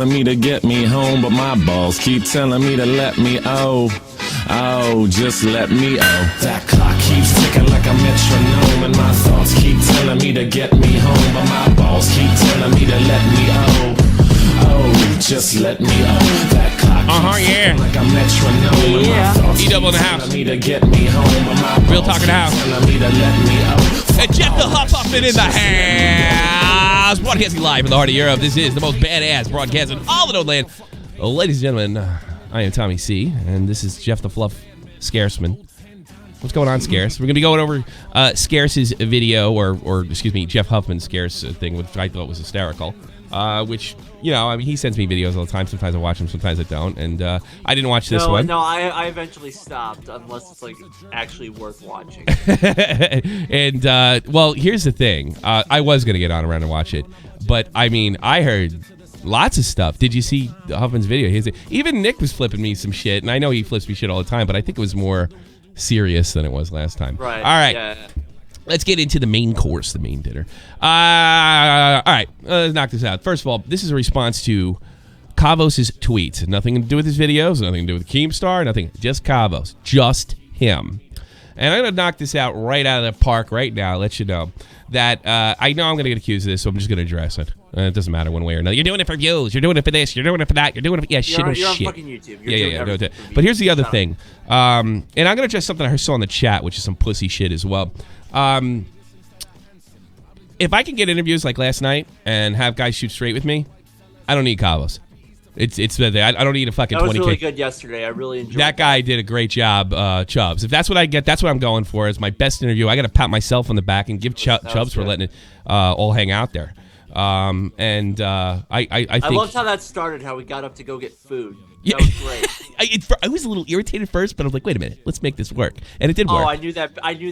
Me to get me home, but my balls keep telling me to let me just let me That clock keeps ticking like a metronome, and my thoughts keep telling me to get me home, but my balls keep telling me to let me just let me That clock keeps ticking like a metronome, and my thoughts keep telling me to get me home, but my Real Talk in the house. telling me to let me And Jeff the Huffman in the house. Broadcasting live in the heart of Europe. This is the most badass broadcast in all of Noland. Ladies and gentlemen, I am Tommy C, and this is Jeff the Fluff Scarceman. What's going on, Scarce? We're going to be going over Scarce's video, or excuse me, Jeff Huffman's Scarce thing, which I thought was hysterical. Which, you know, I mean, he sends me videos all the time. Sometimes I watch them, sometimes I don't. And I didn't watch this one. No, I eventually stopped, unless it's, like, actually worth watching. And, well, here's the thing. I was going to get on around and watch it. But, I mean, I heard lots of stuff. Did you see Huffman's video? Even Nick was flipping me some shit. And I know he flips me shit all the time, but I think it was more serious than it was last time. Right. All right. Yeah. Let's get into the main course, the main dinner. All right, let's knock this out. First of all, this is a response to Kavos' tweets. Nothing to do with his videos, nothing to do with Keemstar, nothing. Just Kavos. Just him. And I'm going to knock this out right out of the park right now, let you know that I know I'm going to get accused of this, so I'm just going to address it. It doesn't matter one way or another. You're doing it for views. You're doing it for this. You're doing it for that. You're doing it for... Yeah, you're on fucking YouTube. You're doing but here's the other thing. And I'm going to address something I saw in the chat, which is some pussy shit as well. If I can get interviews like last night and have guys shoot straight with me, I don't need Kavos. I don't need a fucking 20K. That was really good yesterday. I really enjoyed that. Guy did a great job, Chubbs. If that's what I get, that's what I'm going for. Is my best interview. I got to pat myself on the back and give Chubbs for letting it all hang out there. I think I loved how that started. How we got up to go get food. That was great. I was a little irritated first, but I was like, wait a minute, let's make this work, and it did work. Oh, I knew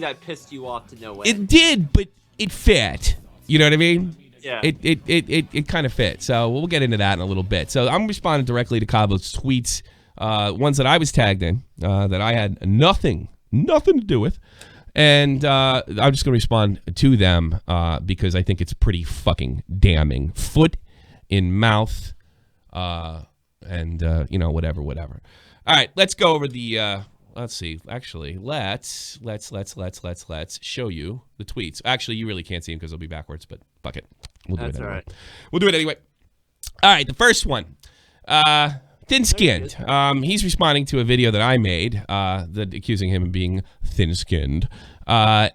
that pissed you off to no end. It did, but it fit. You know what I mean? Yeah. It kind of fit. So we'll get into that in a little bit. So I'm responding directly to Kavos' tweets, ones that I was tagged in, that I had nothing to do with. And I'm just going to respond to them because I think it's pretty fucking damning. Foot in mouth, and whatever. All right, let's go over the. Let's see. Actually, let's show you the tweets. Actually, you really can't see them because they'll be backwards. But fuck it, we'll do it anyway. All right. We'll do it anyway. All right, the first one. Thin-skinned. He's responding to a video that I made, accusing him of being thin-skinned. Of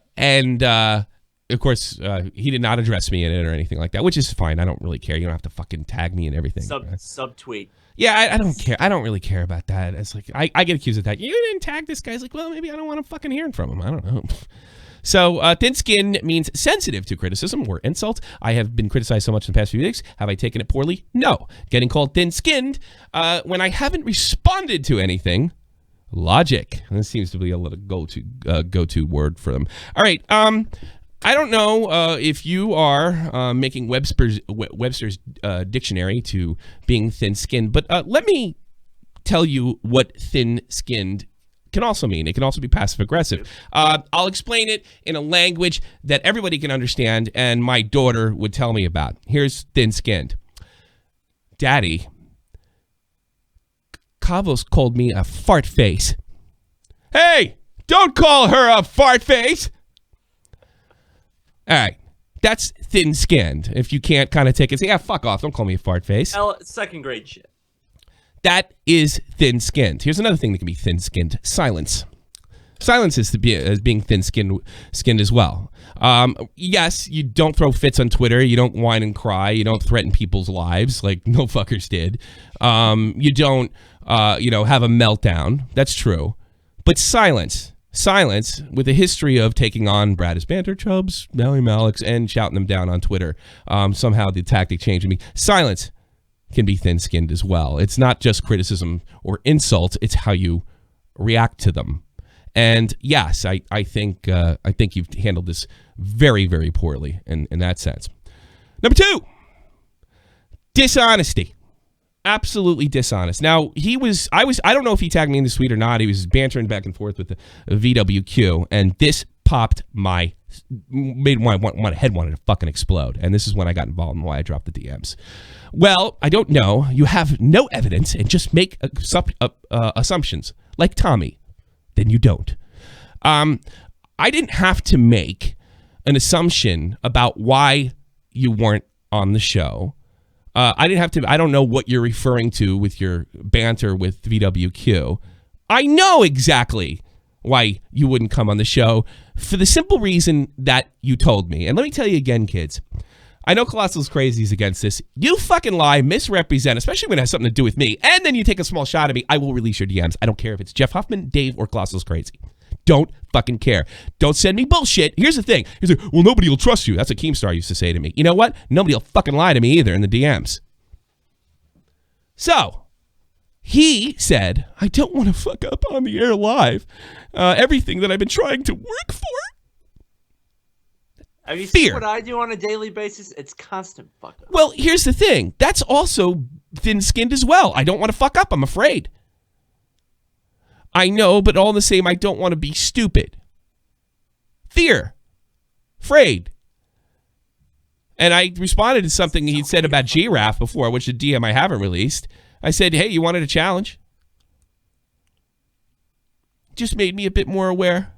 course, he did not address me in it or anything like that, which is fine. I don't really care. You don't have to fucking tag me and everything. Subtweet. Yeah, I don't care. I don't really care about that. It's like, I get accused of that. You didn't tag this guy. It's like, well, maybe I don't want to fucking hearing from him. I don't know. So, thin-skinned means sensitive to criticism or insult. I have been criticized so much in the past few weeks. Have I taken it poorly? No. Getting called thin-skinned when I haven't responded to anything. Logic. This seems to be a little go-to word for them. All right. I don't know if you are making Webster's dictionary to being thin-skinned, but let me tell you what thin-skinned can also mean. It can also be passive-aggressive. I'll explain it in a language that everybody can understand and my daughter would tell me about. Here's thin-skinned. Daddy, Kavos called me a fart face. Hey, don't call her a fart face. All right, that's thin-skinned. If you can't kind of take it, say, yeah, fuck off. Don't call me a fart face. Second grade shit. That is thin-skinned. Here's another thing that can be thin-skinned. Silence. Silence is being thin-skinned as well. Yes, you don't throw fits on Twitter. You don't whine and cry. You don't threaten people's lives like no fuckers did. You don't, have a meltdown. That's true. But silence with a history of taking on Bradis Banter, Chubbs, Mally Malix, and shouting them down on Twitter. Somehow the tactic changed me. Silence can be thin-skinned as well. It's not just criticism or insult. It's how you react to them. And yes, I think you've handled this very, very poorly in that sense. Number 2, dishonesty. Absolutely dishonest. Now, I don't know if he tagged me in this tweet or not. He was bantering back and forth with the VWQ, and this made my head wanted to fucking explode. And this is when I got involved and why I dropped the DMs. Well, I don't know. You have no evidence and just make assumptions like Tommy. Then you don't. I didn't have to make an assumption about why you weren't on the show. I didn't have to. I don't know what you're referring to with your banter with VWQ. I know exactly why you wouldn't come on the show for the simple reason that you told me. And let me tell you again, kids. I know Colossal's crazy is against this. You fucking lie, misrepresent, especially when it has something to do with me, and then you take a small shot at me. I will release your DMs. I don't care if it's Jeff Huffman, Dave, or Colossal's crazy. Don't fucking care. Don't send me bullshit. Here's the thing. He's like, well, nobody will trust you. That's what Keemstar used to say to me. You know what? Nobody will fucking lie to me either in the DMs. So, he said, I don't want to fuck up on the air live. Everything that I've been trying to work for. Have you seen what I do on a daily basis? It's constant fuck up. Well, here's the thing. That's also thin-skinned as well. I don't want to fuck up. I'm afraid. I know, but all the same, I don't want to be stupid. Fear. Afraid. And I responded to something he'd said about Giraffe before, which a DM I haven't released. I said, hey, you wanted a challenge? Just made me a bit more aware.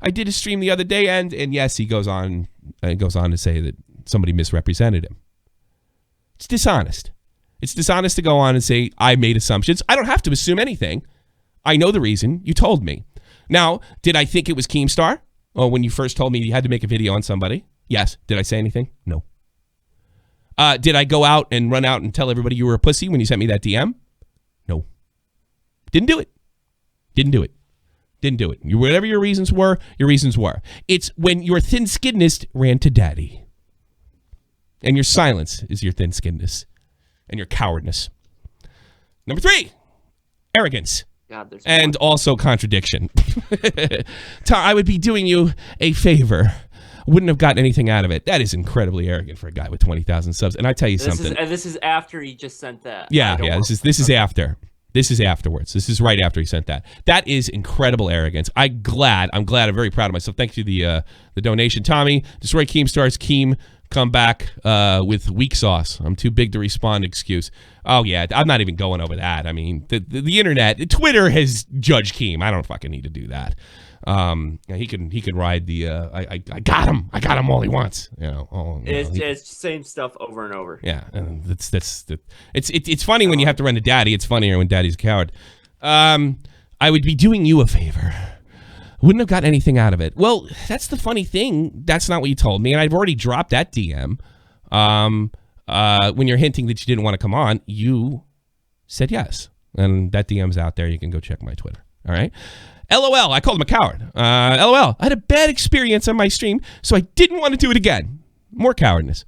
I did a stream the other day, and yes, he goes on to say that somebody misrepresented him. It's dishonest. It's dishonest to go on and say, I made assumptions. I don't have to assume anything. I know the reason. You told me. Now, did I think it was Keemstar? Oh, when you first told me you had to make a video on somebody? Yes. Did I say anything? No. Did I go out and run out and tell everybody you were a pussy when you sent me that DM? No. Didn't do it. Didn't do it. Didn't do it. Whatever your reasons were, your reasons were. It's when your thin-skinnedness ran to daddy. And your silence is your thin-skinnedness. And your cowardness. Number 3, arrogance. God, and also contradiction. I would be doing you a favor. Wouldn't have gotten anything out of it. That is incredibly arrogant for a guy with 20,000 subs. And I tell you something. This is after he just sent that. Yeah. This is after. This is afterwards. This is right after he sent that. That is incredible arrogance. I'm glad. I'm very proud of myself. Thanks to the donation, Tommy. Destroy Keemstar's Keem. Come back with weak sauce. I'm too big to respond excuse. Oh, yeah. I'm not even going over that. I mean, the internet, Twitter has judged Keem. I don't fucking need to do that. He can ride the, I got him. I got him all he wants. It's the same stuff over and over. Yeah. It's funny when you have to run to daddy. It's funnier when daddy's a coward. I would be doing you a favor. Wouldn't have got anything out of it. Well, that's the funny thing. That's not what you told me. And I've already dropped that DM. When you're hinting that you didn't want to come on, you said yes. And that DM's out there. You can go check my Twitter. All right. LOL. I called him a coward. LOL. I had a bad experience on my stream, so I didn't want to do it again. More cowardness.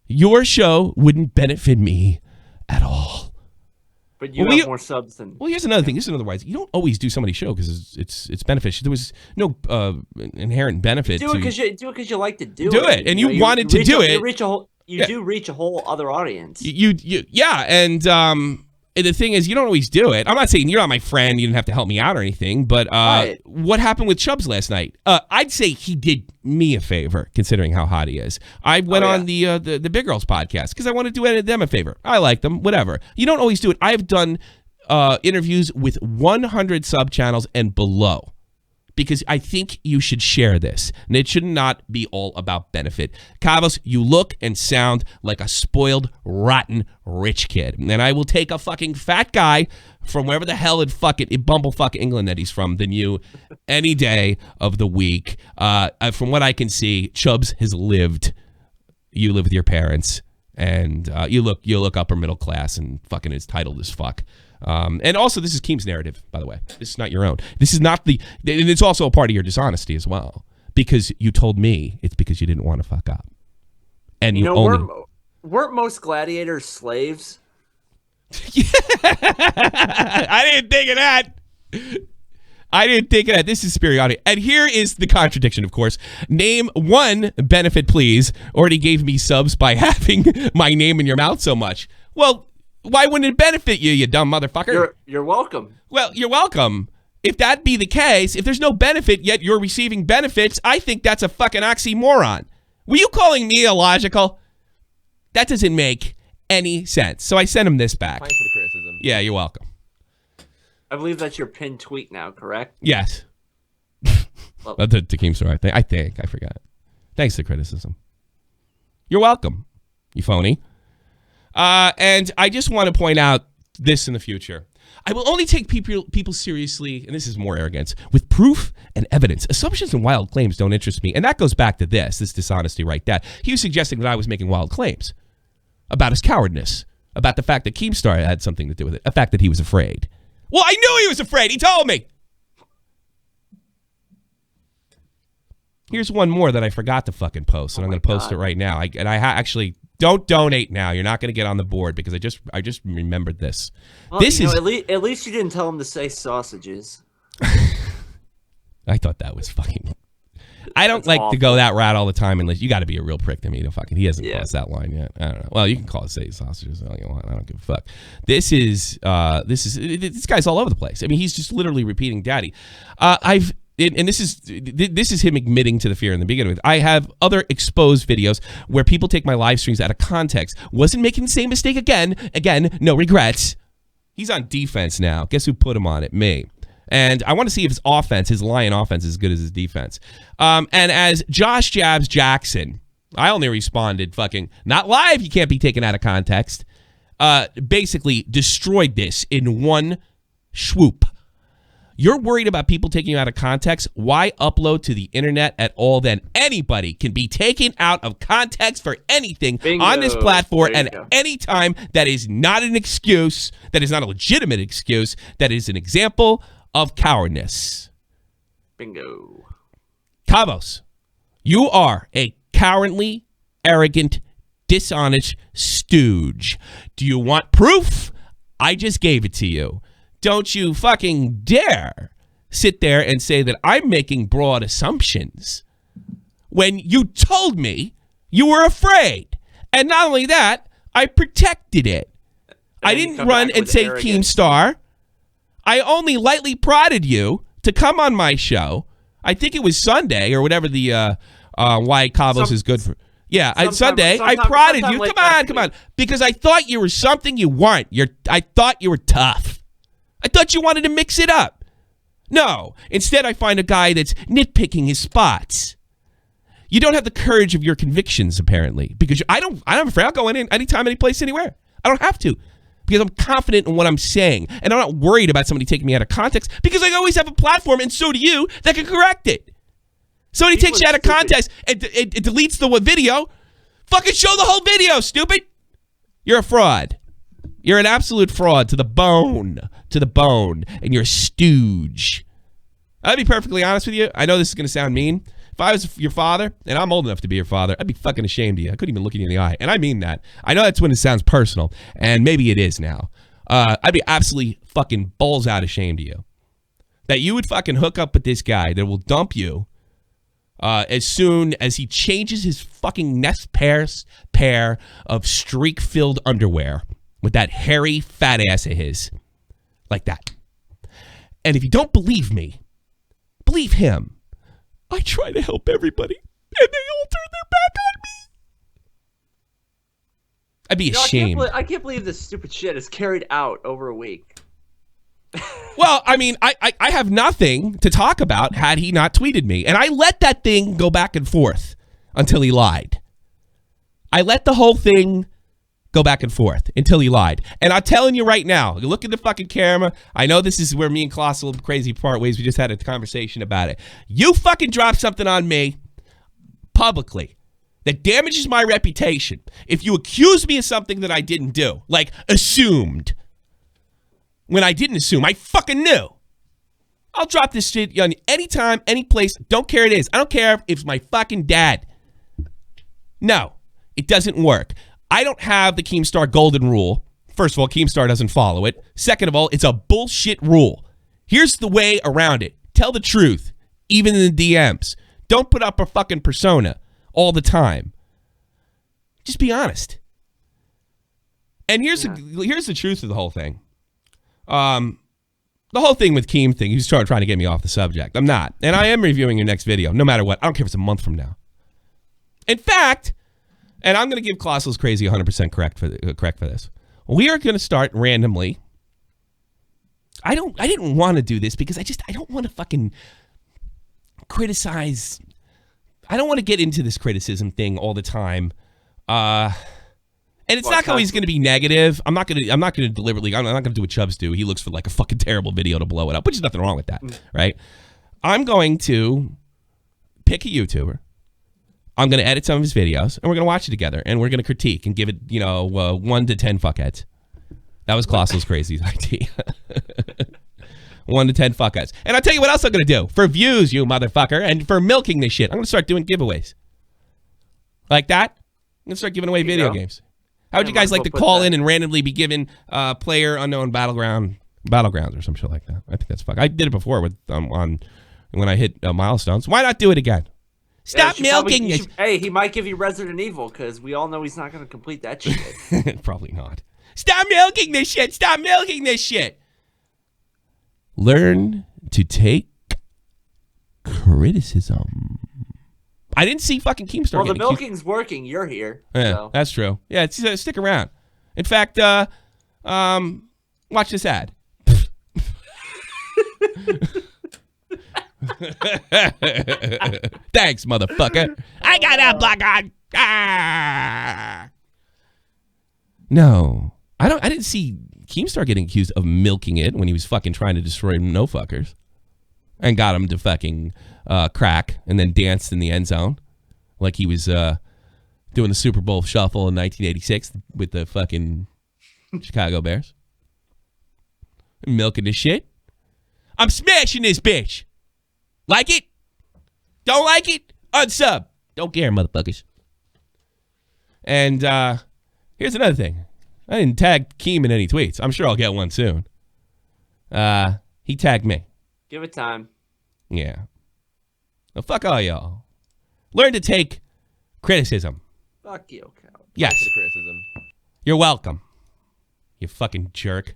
Your show wouldn't benefit me at all. But you have more subs than... Well, here's another thing. Here's another wise. You don't always do somebody's show because it's beneficial. There was no inherent benefit. Do it because you like to do it. Do it, and you wanted to do it. You do reach a whole other audience. Yeah, and the thing is, you don't always do it. I'm not saying you're not my friend. You didn't have to help me out or anything. But right. What happened with Chubbs last night? I'd say he did me a favor, considering how hot he is. I went on the Big Girls podcast because I wanted to do them a favor. I like them, whatever. You don't always do it. I've done interviews with 100 sub channels and below. Because I think you should share this. And it should not be all about benefit. Kavos, you look and sound like a spoiled, rotten, rich kid. And I will take a fucking fat guy from wherever the hell in bumblefuck England that he's from than you any day of the week. From what I can see, Chubbs has lived. You live with your parents. And you look upper middle class and fucking is titled as fuck. And also, this is Keem's narrative, by the way. This is not your own. This is not and it's also a part of your dishonesty as well. Because you told me it's because you didn't want to fuck up. And weren't most gladiators slaves? Yeah. I didn't think of that. This is superiority. And here is the contradiction, of course. Name one benefit, please. Already gave me subs by having my name in your mouth so much. Well, why wouldn't it benefit you, you dumb motherfucker? You're welcome. Well, you're welcome. if that be the case, if there's no benefit yet you're receiving benefits, I think that's a fucking oxymoron. Were you calling me illogical? That doesn't make any sense. So I sent him this back. Thanks for the criticism. Yeah, you're welcome. I believe that's your pinned tweet now, correct? Yes. Well, The Keemstar, I think. I forgot. Thanks for the criticism. You're welcome, you phony. And I just want to point out this in the future. I will only take people seriously, and this is more arrogance, with proof and evidence. Assumptions and wild claims don't interest me. And that goes back to this dishonesty right there. He was suggesting that I was making wild claims about his cowardness, about the fact that Keemstar had something to do with it, the fact that he was afraid. Well, I knew he was afraid. He told me. Here's one more that I forgot to fucking post, and I'm going to post it right now. Actually, don't donate now. You're not going to get on the board because I just remembered this. Well, at least you didn't tell him to say sausages. I thought that was fucking. I don't like awful. To go that route all the time unless you got to be a real prick to me to fucking. He hasn't crossed that line yet. I don't know. Well, you can call it say sausages all you want. I don't give a fuck. This guy's all over the place. I mean, he's just literally repeating "daddy." And this is him admitting to the fear in the beginning. I have other exposed videos where people take my live streams out of context. Wasn't making the same mistake again. Again, no regrets. He's on defense now. Guess who put him on it? Me. And I want to see if his offense, his lion offense, is as good as his defense. And as Josh Jabs Jackson, I only responded fucking, not live, you can't be taken out of context. Basically destroyed this in one swoop. You're worried about people taking you out of context? Why upload to the internet at all then? Anybody can be taken out of context for anything Bingo. On this platform at any time. That is not an excuse. That is not a legitimate excuse. That is an example of cowardness. Bingo. Kavos, you are a cowardly, arrogant, dishonest stooge. Do you want proof? I just gave it to you. Don't you fucking dare sit there and say that I'm making broad assumptions when you told me you were afraid. And not only that, I protected it. I didn't run and say Keemstar. I only lightly prodded you to come on my show. I think it was Sunday or whatever the why Kavos is good for. Yeah, Sunday. I prodded you. Come on. Because I thought you were something you weren't. I thought you were tough. I thought you wanted to mix it up. No. Instead, I find a guy that's nitpicking his spots. You don't have the courage of your convictions, apparently, because I'm afraid I'll go in anytime, any place, anywhere. I don't have to because I'm confident in what I'm saying, and I'm not worried about somebody taking me out of context because I always have a platform, and so do you, that can correct it. Somebody takes you out of context and it deletes the video. Fucking show the whole video, stupid. You're a fraud. You're an absolute fraud to the bone, and you're a stooge. I'll be perfectly honest with you. I know this is going to sound mean. If I was your father, and I'm old enough to be your father, I'd be fucking ashamed of you. I couldn't even look you in the eye, and I mean that. I know that's when it sounds personal, and maybe it is now. I'd be absolutely fucking balls out ashamed of you. That you would fucking hook up with this guy that will dump you as soon as he changes his fucking next pair of streak-filled underwear with that hairy fat ass of his. Like that. And if you don't believe me, believe him. I try to help everybody, and they all turn their back on me. I'd be ashamed. I can't believe this stupid shit is carried out over a week. Well, I mean, I have nothing to talk about had he not tweeted me. And I let that thing go back and forth until he lied. I let the whole thing go back and forth until he lied. And I'm telling you right now, you look at the fucking camera. I know this is where me and Colossal crazy part ways. We just had a conversation about it. You fucking drop something on me publicly that damages my reputation. If you accuse me of something that I didn't do, like assumed, when I didn't assume, I fucking knew. I'll drop this shit on you anytime, any place. Don't care it is. I don't care if it's my fucking dad. No, it doesn't work. I don't have the Keemstar golden rule. First of all, Keemstar doesn't follow it. Second of all, it's a bullshit rule. Here's the way around it. Tell the truth, even in the DMs. Don't put up a fucking persona all the time. Just be honest. And here's the truth of the whole thing. the whole thing with Keem thing, he's trying to get me off the subject. I'm not. And I am reviewing your next video, no matter what. I don't care if it's a month from now. In fact, and I'm going to give Colossal's Crazy 100% correct for this. We are going to start randomly. I didn't want to do this because I don't want to fucking criticize. I don't want to get into this criticism thing all the time. And it's not always going to be negative. I'm not going to deliberately. I'm not going to do what Chubbs do. He looks for like a fucking terrible video to blow it up, which is nothing wrong with that, right? I'm going to pick a YouTuber. I'm going to edit some of his videos, and we're going to watch it together, and we're going to critique and give it, 1 to 10 fuckheads. That was Colossal's Crazy's idea. 1 to 10 fuckheads. And I'll tell you what else I'm going to do. For views, you motherfucker, and for milking this shit, I'm going to start doing giveaways. Like that? I'm going to start giving away video games. How would you guys like to call in and randomly be given player unknown battlegrounds or some shit like that? I think that's fuck. I did it before with when I hit milestones. Why not do it again? Stop milking this. Hey, he might give you Resident Evil because we all know he's not going to complete that shit. Probably not. Stop milking this shit. Stop milking this shit. Learn to take criticism. I didn't see fucking Keemstar. Well, the milking's working. You're here. Yeah, so. That's true. Yeah, stick around. In fact, watch this ad. Thanks, motherfucker. I got that block on. Ah. No, I didn't see Keemstar getting accused of milking it when he was fucking trying to destroy no fuckers, and got him to fucking crack and then danced in the end zone like he was doing the Super Bowl shuffle in 1986 with the fucking Chicago Bears. Milking this shit. I'm smashing this bitch. Like it? Don't like it? Unsub. Don't care, motherfuckers. And here's another thing. I didn't tag Keem in any tweets. I'm sure I'll get one soon. He tagged me. Give it time. Yeah. Well, fuck all y'all. Learn to take criticism. Fuck you, Cal. Yes. Thanks for the criticism. You're welcome. You fucking jerk.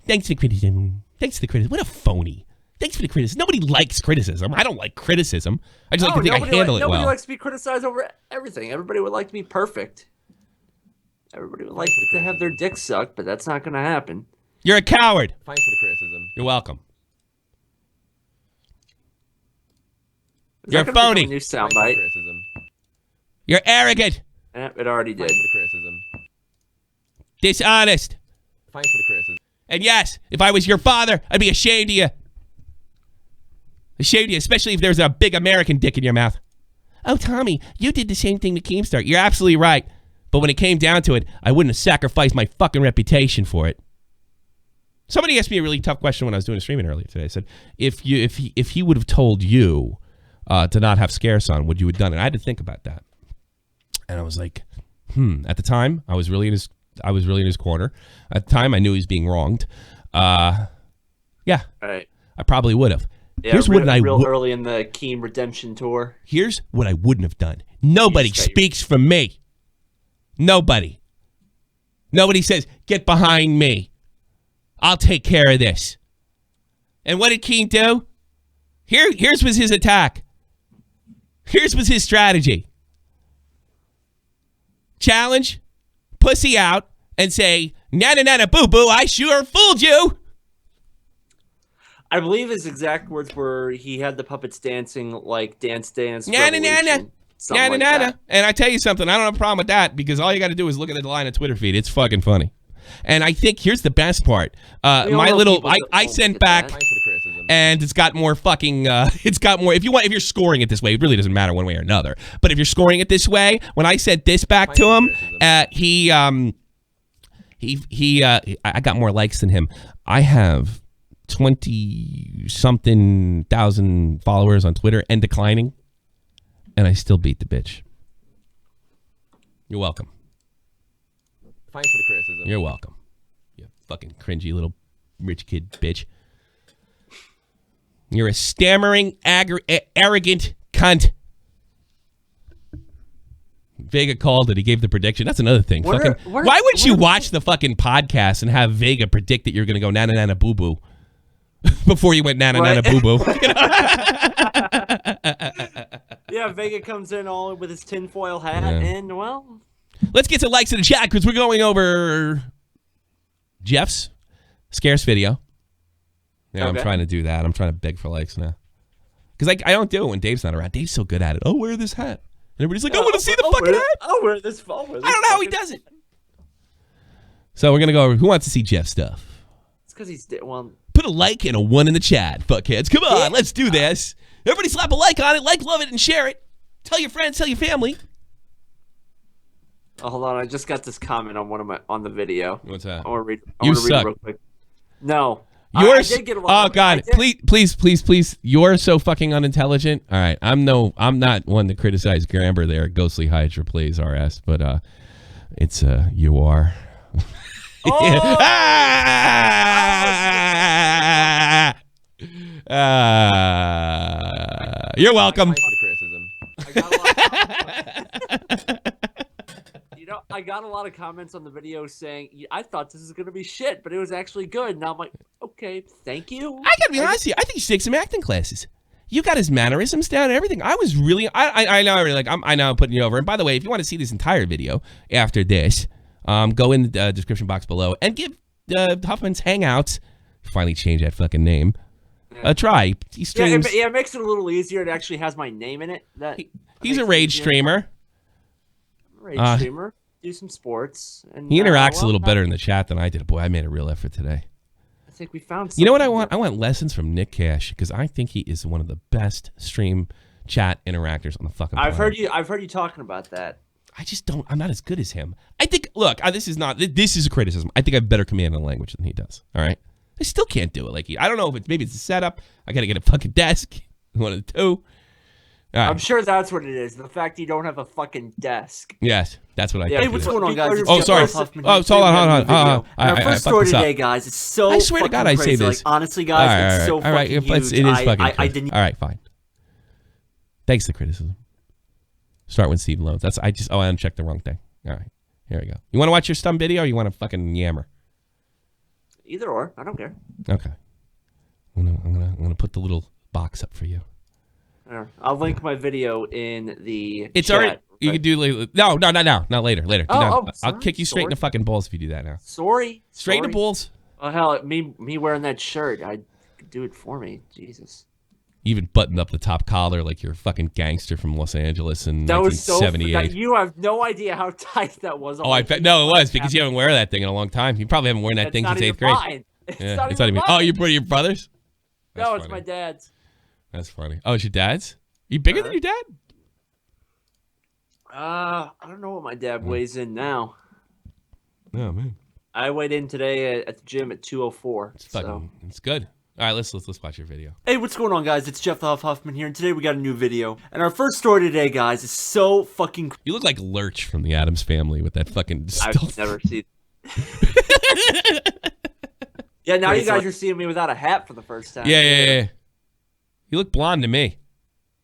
Thanks for the criticism. Thanks for the criticism. What a phony. Thanks for the criticism. Nobody likes criticism. I don't like criticism. I just like to think I handle it well. Nobody likes to be criticized over everything. Everybody would like to be perfect. Everybody would like to have their dick sucked, but that's not going to happen. You're a coward. Thanks for the criticism. You're welcome. Is You're that gonna phony. become a new Thanks for the soundbite. criticism. You're arrogant. It already did. Thanks for the criticism. Dishonest. Thanks for the criticism. And yes, if I was your father, I'd be ashamed of you. Ashamed of you, especially if there's a big American dick in your mouth. Oh, Tommy, you did the same thing to Keemstar. You're absolutely right. But when it came down to it, I wouldn't have sacrificed my fucking reputation for it. Somebody asked me a really tough question when I was doing a streaming earlier today. I said, if he would have told you to not have Scarce on, would you have done it? I had to think about that. And I was like, At the time, I was really in his corner. At the time, I knew he was being wronged. Yeah. Right. I probably would have. Yeah, Here's what real early in the Keem redemption tour. Here's what I wouldn't have done. Nobody speaks for me. Nobody. Nobody says, get behind me. I'll take care of this. And what did Keem do? Here's was his attack. Here's was his strategy. Challenge, pussy out, and say, nana nana boo boo, I sure fooled you. I believe his exact words were he had the puppets dancing like Dance Dance Nana nana. Revolution, something Nana like nana. that. And I tell you something, I don't have a problem with that because all you got to do is look at the line of Twitter feed. It's fucking funny. And I think here's the best part. My little, I sent back, Thanks for the criticism. and it's got more fucking, it's got more, if you're scoring it this way, it really doesn't matter one way or another. But if you're scoring it this way, when I sent this back to him, I got more likes than him. I have 20-something thousand followers on Twitter and declining, and I still beat the bitch. You're welcome. Thanks for the criticism. You're welcome. You fucking cringy little rich kid bitch. You're a stammering, arrogant cunt. Vega called it. He gave the prediction. That's another thing. Why wouldn't you watch the fucking podcast and have Vega predict that you're going to go nana nana boo boo? Before you went nana Right. boo boo. Yeah, Vega comes in all with his tinfoil hat, Yeah. and well, Let's get some likes in the chat because we're going over Jeff's Scarce video. Yeah, I'm Okay. trying to do that. I'm trying to beg for likes now. Because I don't do it when Dave's not around. Dave's so good at it. Oh, wear this hat. And everybody's like, I want to see the fucking hat. I'll wear this. I don't know how he does it. So we're going to go over who wants to see Jeff's stuff. It's because he's well. Put a like and a 1 in the chat, fuckheads. Come on, Yeah. let's do this. Everybody slap a like on it. Like, love it, and share it. Tell your friends, tell your family. Oh, hold on, I just got this comment on the video. What's that? I want to read. You I want to read suck. it real quick. No. You're I did get a lot oh of, god, please. You're so fucking unintelligent. All right, I'm not one to criticize grammar there. Ghostly Hydra plays RS, but it's you are. Oh! You're welcome. Thanks for the criticism. I got a lot I got a lot of comments on the video saying, I thought this was going to be shit, but it was actually good. Now I'm like, okay, thank you. I gotta be honest with you. I think you should take some acting classes. You got his mannerisms down and everything. I was really, I know, I really like. I know I'm putting you over. And by the way, if you want to see this entire video after this, go in the description box below and give Huffman's Hangouts, finally change that fucking name, a try. He streams. Yeah, it makes it a little easier. It actually has my name in it. He's a rage streamer. Rage streamer. Do some sports. And He interacts a little well, better in the chat than I did. Boy, I made a real effort today. I think we found. You know what I something want? I want lessons from Nick Cash because I think he is one of the best stream chat interactors on the fucking planet. I've heard you talking about that. I just don't. I'm not as good as him. I think. Look, this is a criticism. I think I have better command of language than he does. All right. I still can't do it like he. I don't know if maybe it's a setup. I got to get a fucking desk. One of the two. All right. I'm sure that's what it is. The fact you don't have a fucking desk. Yes, that's what I. Yeah, think Hey, what's it is. going on, guys? It's Oh, Jeff sorry. Huffman Oh, here. hold on, Today we hold got a on. new video. And our I first fucked story this up. today, guys, it's so I swear to fucking God, I say crazy. this. Like, honestly, guys, it's so all right. fucking huge. It is fucking. I crazy. didn't. All right, fine. Thanks for the criticism. Start with Steve Loans. I unchecked the wrong thing. All right, here we go. You want to watch your stump video or you want to fucking yammer? Either or, I don't care. Okay. I'm gonna put the little box up for you. I'll link my video in the. It's chat. already. You can do no, not later. Later. Oh, No, oh, I'll kick you straight in the fucking balls if you do that now. Sorry. Straight in the balls. Oh hell, me wearing that shirt, I could do it for me. Jesus. You even buttoned up the top collar like you're a fucking gangster from Los Angeles in That was so. 1978. You have no idea how tight that was. Oh, I bet no, it was because you haven't worn that thing in a long time. You probably haven't worn that thing since 8th grade. Mine. It's Yeah, not it's not even. even. Oh, mine. you brought your brothers? That's No, it's funny. my dad's. That's funny. Oh, it's your dad's? You bigger than your dad? I don't know what my dad weighs in now. Oh man, I weighed in today at the gym at 204. it's fucking. It's good. All right, let's watch your video. Hey, what's going on, guys? It's Jeff the Huffman here, and today we got a new video. And our first story today, guys, is so fucking. You look like Lurch from the Addams Family with that fucking. I've never seen. Yeah, now you guys are seeing me without a hat for the first time. Yeah. You look blonde to me.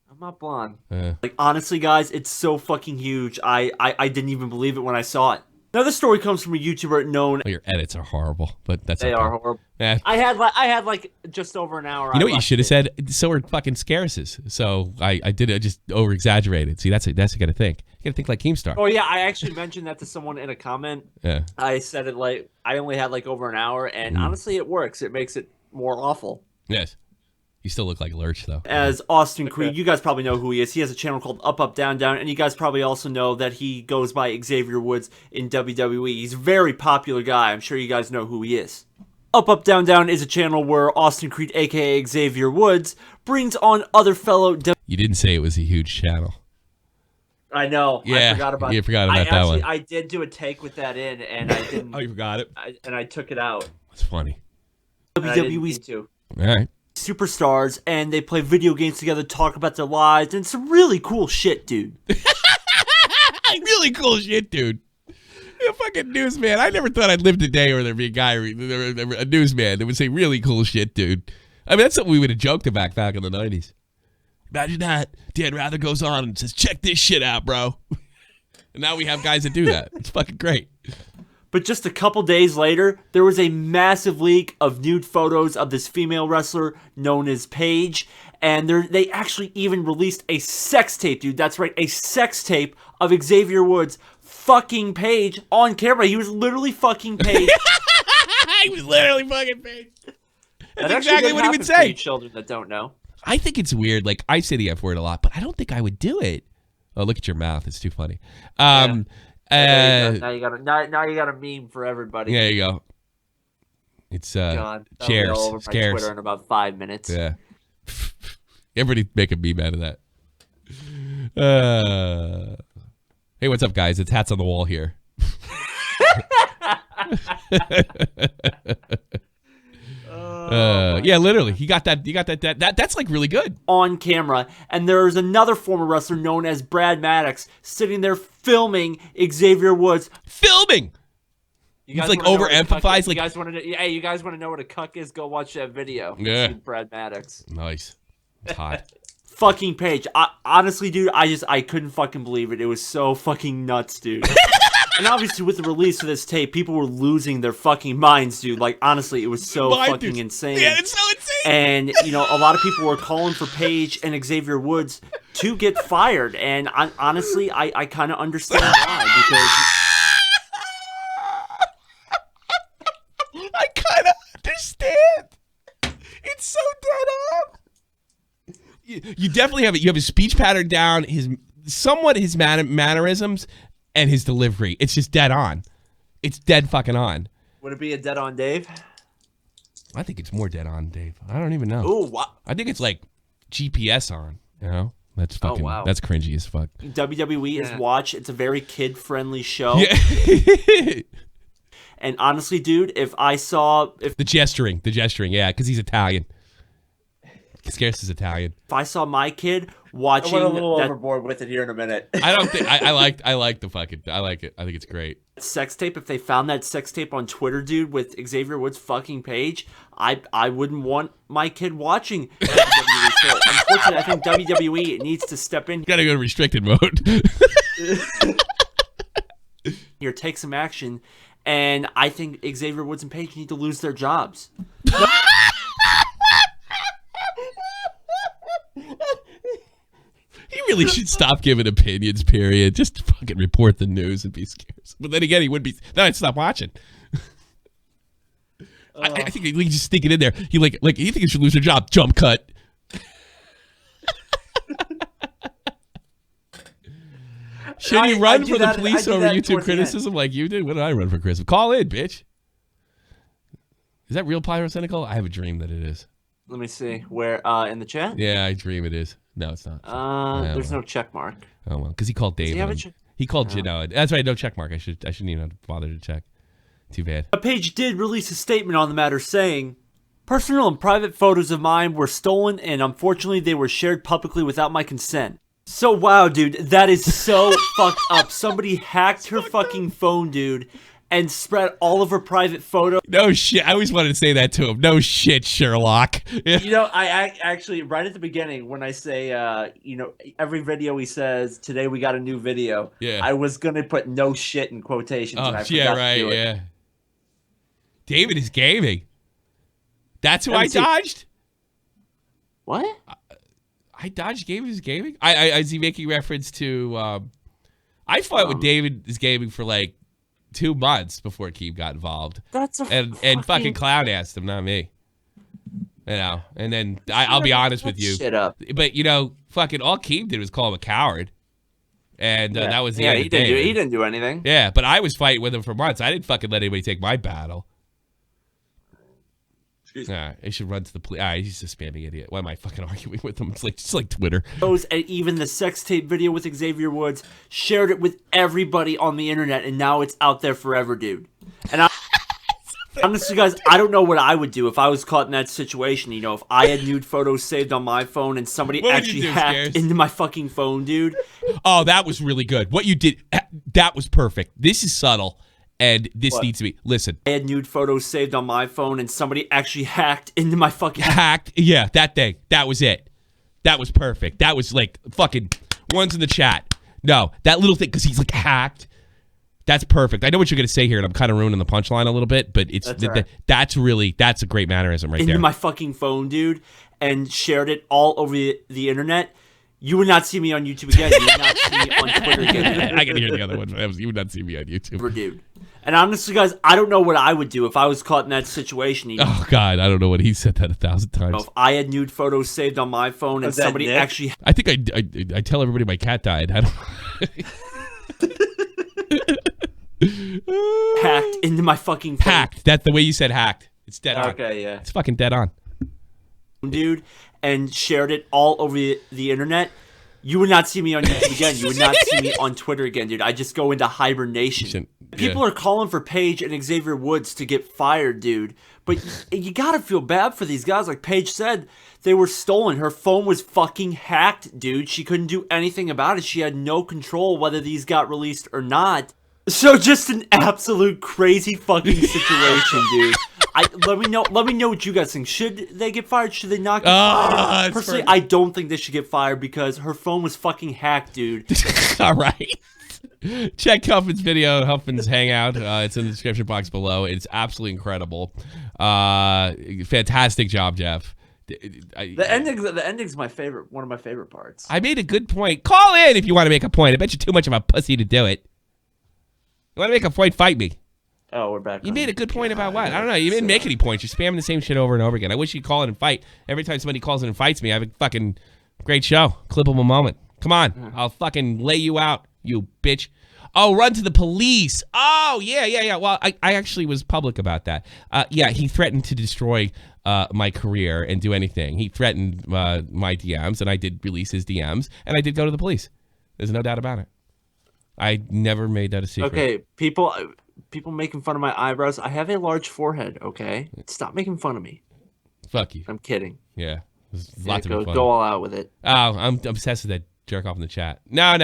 I'm not blonde. Like, honestly, guys, it's so fucking huge. I didn't even believe it when I saw it. Now, this story comes from a YouTuber known. Well, your edits are horrible, but that's They okay. are horrible. Yeah. I had like just over an hour. You know what you should have said? So are fucking Scarce's. So I did it. Just over exaggerated. See, that's what you got to think. You got to think like Keemstar. Oh yeah, I actually mentioned that to someone in a comment. Yeah. I said it like I only had like over an hour, and honestly, it works. It makes it more awful. Yes. You still look like Lurch though. As Austin Creed, you guys probably know who he is. He has a channel called Up Up Down Down, and you guys probably also know that he goes by Xavier Woods in WWE. He's a very popular guy. I'm sure you guys know who he is. Up Up Down Down is a channel where Austin Creed, aka Xavier Woods, brings on other fellow You didn't say it was a huge channel. I know. Yeah, I forgot about. you forgot about that one. I did do a take with that in, and I didn't. Oh, you forgot it? and I took it out. That's funny. And I didn't WWE mean to. All right. superstars, and they play video games together, talk about their lives, and some really cool shit, dude. Really cool shit, dude. A fucking newsman. I never thought I'd live today where there'd be a guy, a newsman that would say really cool shit, dude. I mean, that's something we would have joked about back in the 90s. Imagine that. Dan Rather goes on and says, check this shit out, bro. And now we have guys that do that. It's fucking great. But just a couple days later, there was a massive leak of nude photos of this female wrestler known as Paige. And they actually even released a sex tape, dude. That's right, a sex tape of Xavier Woods fucking Paige on camera. He was literally fucking Paige. He was literally fucking Paige. That's That exactly what he would say. Children that don't know. I think it's weird. Like, I say the F word a lot, but I don't think I would do it. Oh, look at your mouth. It's too funny. Now you got a meme for everybody. There you go. It's God, Cheers. all over my Scarce. Twitter in about 5 minutes. Yeah. Everybody make a meme out of that. Hey, what's up, guys? It's Hats on the Wall here. Yeah, literally. You got that. That's like really good. On camera, and there's another former wrestler known as Brad Maddox sitting there filming Xavier Woods. Filming. You He's like wanna know what a cuck overemphasized. is? Like, You guys want to know what a cuck is? Go watch that video. Yeah. See Brad Maddox. nice. It's hot. Fucking Paige. Honestly, dude, I couldn't fucking believe it. It was so fucking nuts, dude. And obviously, with the release of this tape, people were losing their fucking minds, dude. Like, honestly, it was so fucking insane. Yeah, it's so insane. And, you know, a lot of people were calling for Paige and Xavier Woods to get fired. And honestly, I kind of understand why. Because I kind of understand. It's so dead on. You definitely have it. You have his speech pattern down, his mannerisms, and his delivery. It's just dead on. It's dead fucking on. Would it be a dead on Dave? I think it's more dead on, Dave. I don't even know. Ooh, what? I think it's like GPS on. You know, that's fucking. wow. That's cringy as fuck. WWE is Yeah. watch. It's a very kid-friendly show. Yeah. And honestly, dude, if the gesturing, yeah, because he's Italian. Scarce is Italian. I saw my kid I watching went a little that overboard with it here in a minute. I don't think I like the fucking. I like it. I think it's great. sex tape, if they found that sex tape on Twitter, dude, with Xavier Woods' fucking Page, I wouldn't want my kid watching WWE. So unfortunately, I think WWE needs to step in Gotta go to restricted mode. here, take some action, and I think Xavier Woods and Page need to lose their jobs. He really should stop giving opinions, period. Just fucking report the news and be scarce. But then again, he would be. Then I'd stop watching. I think he just stick it in there. He like you think he should lose your job? Jump cut. Should he run for the police over YouTube criticism like you did? What did I run for criticism? Call in, bitch. Is that real pyrocynical? I have a dream that it is. Let me see. Where in the chat? Yeah, I dream it is. No, it's not. There's no check mark. Oh well, because he called Dave. he have a He called no. That's right. No check mark. I shouldn't even have bothered to check. Too bad. Page did release a statement on the matter saying, "Personal and private photos of mine were stolen, and unfortunately they were shared publicly without my consent." So wow, dude, that is so fucked up. Somebody hacked her fucking phone, dude, and spread all of her private photos. No shit. I always wanted to say that to him. No shit, Sherlock. You know, I actually, right at the beginning, when I say, every video he says, today we got a new video, Yeah. I was going to put no shit in quotations. and I forgot to do it. yeah. David is gaming. That's who Let me I see. dodged? What? I dodged David is gaming? Is he making reference to, I fought with David is gaming for like 2 months before Keem got involved. That's a And fucking Clown asked him, not me. You know, and then I'll be honest with you. Shit up. But, fucking all Keem did was call him a coward. And that was the Yeah, end he of didn't, David. he didn't do anything. Yeah, but I was fighting with him for months. I didn't fucking let anybody take my battle. He should run to the police. He's a spamming idiot. Why am I fucking arguing with him? It's like Twitter. And even the sex tape video with Xavier Woods, shared it with everybody on the internet, and now it's out there forever, dude. And honestly, guys, I don't know what I would do if I was caught in that situation. You know, if I had nude photos saved on my phone and somebody What would actually you do, hacked Scares? into my fucking phone, dude. Oh, that was really good. What you did, that was perfect. This is subtle, and this needs to be. Listen. I had nude photos saved on my phone and somebody actually hacked into my fucking... Hacked. Yeah, that thing. That was it. That was perfect. That was like fucking ones in the chat. No, that little thing, because he's like hacked. That's perfect. I know what you're going to say here, and I'm kind of ruining the punchline a little bit, but it's that's a great mannerism right into there. my fucking phone, dude, and shared it all over the internet, you would not see me on YouTube again. You would not see me on Twitter again. I can hear the other one. You would not see me on YouTube. Dude. And honestly, guys, I don't know what I would do if I was caught in that situation. Oh, God, I don't know what he said that 1,000 times. If I had nude photos saved on my phone and somebody actually... I think I tell everybody my cat died. I don't... hacked into my fucking phone. Hacked. That's the way you said hacked. It's dead on. Okay, yeah. It's fucking dead on. Dude, and shared it all over the internet, you would not see me on YouTube again. You would not see me on Twitter again, dude. I just go into hibernation. People are calling for Paige and Xavier Woods to get fired, dude. But you gotta feel bad for these guys. Like Paige said, they were stolen. Her phone was fucking hacked, dude. She couldn't do anything about it. She had no control whether these got released or not. So just an absolute crazy fucking situation, dude. Let me know what you guys think. Should they get fired? Should they not get fired? Personally, I don't think they should get fired because her phone was fucking hacked, dude. All right. Check Huffman's video, Huffman's Hangout. It's in the description box below. It's absolutely incredible. Fantastic job, Jeff. The ending's my favorite. One of my favorite parts. I made a good point. Call in if you want to make a point. I bet you're too much of a pussy to do it. You want to make a point? Fight me. Oh, we're back. You made a good point about what? I don't know. You didn't make any points. You're spamming the same shit over and over again. I wish you'd call in and fight. Every time somebody calls in and fights me, I have a fucking great show. Clippable moment. Come on. I'll fucking lay you out, you bitch. Oh, run to the police. Oh, yeah. Well, I actually was public about that. Yeah, he threatened to destroy my career and do anything. He threatened my DMs, and I did release his DMs, and I did go to the police. There's no doubt about it. I never made that a secret. Okay, people making fun of my eyebrows. I have a large forehead, okay? Stop making fun of me. Fuck you. I'm kidding. Yeah. Lots of fun. Go all out with it. Oh, I'm obsessed with that jerk off in the chat. No.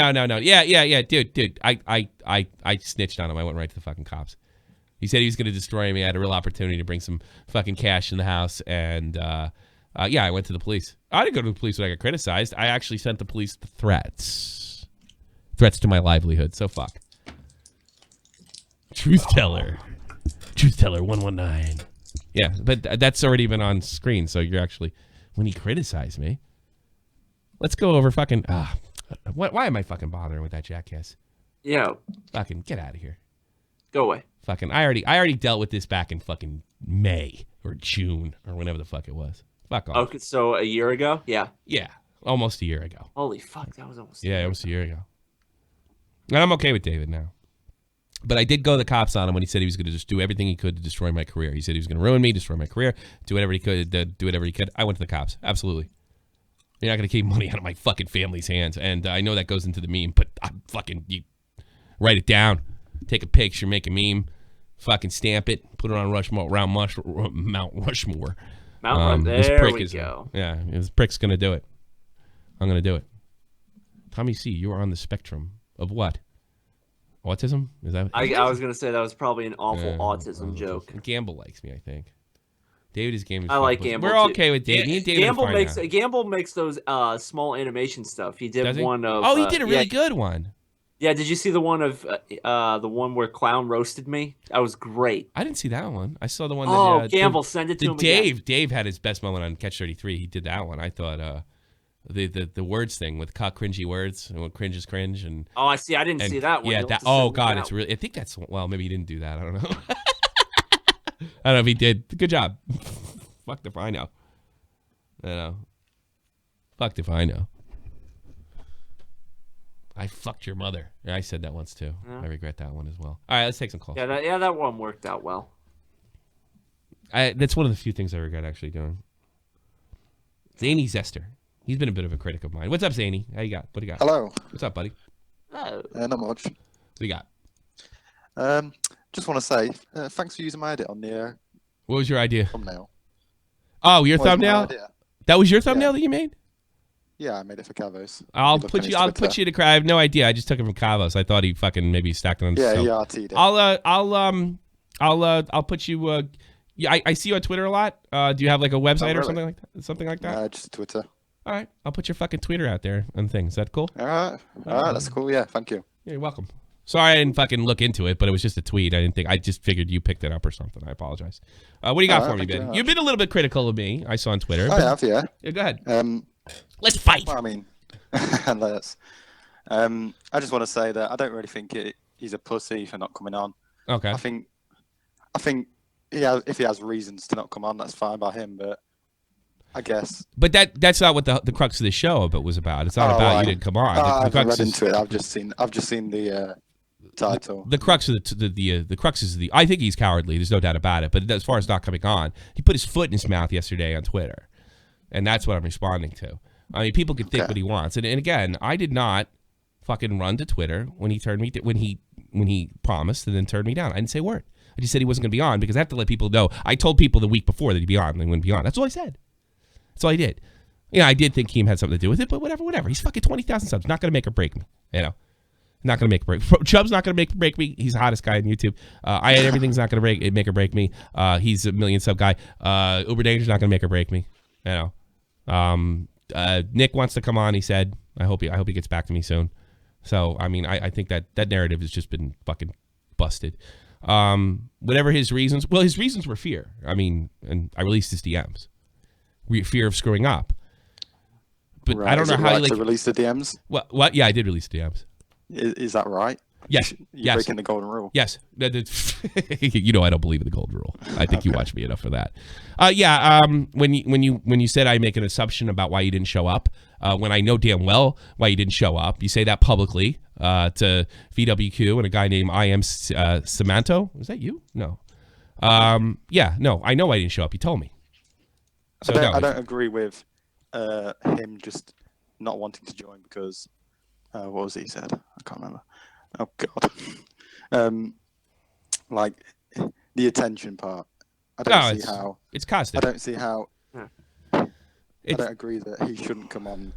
Yeah. Dude. I snitched on him. I went right to the fucking cops. He said he was going to destroy me. I had a real opportunity to bring some fucking cash in the house. And, yeah, I went to the police. I didn't go to the police when I got criticized. I actually sent the police the threats. Threats to my livelihood. So fuck. Truth teller 119. Yeah, but that's already been on screen. So you're actually, when he criticized me, let's go over fucking. Why am I fucking bothering with that jackass? Yeah. Fucking get out of here. Go away. Fucking. I already dealt with this back in fucking May or June or whenever the fuck it was. Fuck off. Okay, so a year ago. Yeah. Yeah, almost a year ago. Holy fuck, that was almost. Yeah, it was a year ago. And I'm okay with David now. But I did go to the cops on him when he said he was going to just do everything he could to destroy my career. He said he was going to ruin me, destroy my career, do whatever he could. I went to the cops. Absolutely. You're not going to keep money out of my fucking family's hands. And I know that goes into the meme, but you write it down. Take a picture, make a meme, fucking stamp it, put it on Mount Rushmore. There we go. Yeah, this prick's going to do it. I'm going to do it. Tommy C., you are on the spectrum of what? Autism? Is that? I was gonna say that was probably an awful autism joke. Gamble likes me, I think. David is Gamble. I like Gamble. We're okay with David. Me and David Gamble makes those small animation stuff. He did one of. Oh, he did a really good one. Yeah, did you see the one of the one where Clown roasted me? That was great. I didn't see that one. I saw the one. That, Gamble, send it to him. Dave had his best moment on Catch 33. He did that one. I thought. The words thing with cringy words and what cringe is cringe and I see. I didn't see that one. Yeah, oh god, it's really. I think that's maybe he didn't do that. I don't know. I don't know if he did. Good job. Fuck if I know. I know. Fucked if I know. I fucked your mother. Yeah, I said that once too. Yeah. I regret that one as well. All right, let's take some calls. Yeah, that one worked out well. That's one of the few things I regret actually doing. Zany Zester. He's been a bit of a critic of mine. What's up, Zany? How you got? What do you got? Hello. What's up, buddy? Not much. What do you got? Just want to say thanks for using my edit on the what was your idea? Thumbnail. Oh, your thumbnail? That was your thumbnail that you made? Yeah, I made it for Kavos. I'll put you to cry. I have no idea. I just took it from Kavos. I thought he fucking maybe stacked it on himself. Yeah, he RT'd it. I'll put you. Yeah, I see you on Twitter a lot. Do you have like a website or something like that? Something like that? Just Twitter. All right, I'll put your fucking Twitter out there and things. Is that cool? All right, that's cool. Yeah, thank you. You're welcome. Sorry I didn't fucking look into it, but it was just a tweet. I just figured you picked it up or something. I apologize. What do you got for me, Ben? You've been a little bit critical of me, I saw on Twitter. I have, yeah. Yeah, go ahead. Let's fight. Well, I mean, let's. I just want to say that I don't really think he's a pussy for not coming on. Okay. I think if he has reasons to not come on, that's fine by him. But I guess. But that's not what the crux of the show was about. It's not about you didn't come on. I haven't read into it. I've just seen the title. The crux of the crux is I think he's cowardly. There's no doubt about it. But as far as not coming on, he put his foot in his mouth yesterday on Twitter, and that's what I'm responding to. I mean, people can think what he wants, and again, I did not fucking run to Twitter when he turned me when he promised and then turned me down. I didn't say a word. I just said he wasn't going to be on because I have to let people know. I told people the week before that he'd be on and he wouldn't be on. That's all I said. That's all I did. I did think Keem had something to do with it, but whatever. He's fucking 20,000 subs. Not going to make or break me. Not going to make or break. Chubb's not going to make or break me. He's the hottest guy on YouTube. Everything's not going to make or break me. He's a million sub guy. Uber Danger's not going to make or break me. Nick wants to come on. He said, I hope he gets back to me soon. So, I mean, I think that narrative has just been fucking busted. Whatever his reasons, his reasons were fear. I mean, and I released his DMs. Fear of screwing up. But right. I don't know how to release the DMs. What? Yeah, I did release the DMs. Is that right? Yes. You're breaking the golden rule. Yes. I don't believe in the golden rule. I think you watch me enough for that. When you said I make an assumption about why you didn't show up, when I know damn well why you didn't show up, you say that publicly to VWQ and a guy named I am Samanto. Was that you? No. No, I know why you didn't show up. You told me. So I don't agree with him just not wanting to join because what was he said? I can't remember. Oh God. Like the attention part. I don't see how it's constant. I don't see how. I don't agree that he shouldn't come on.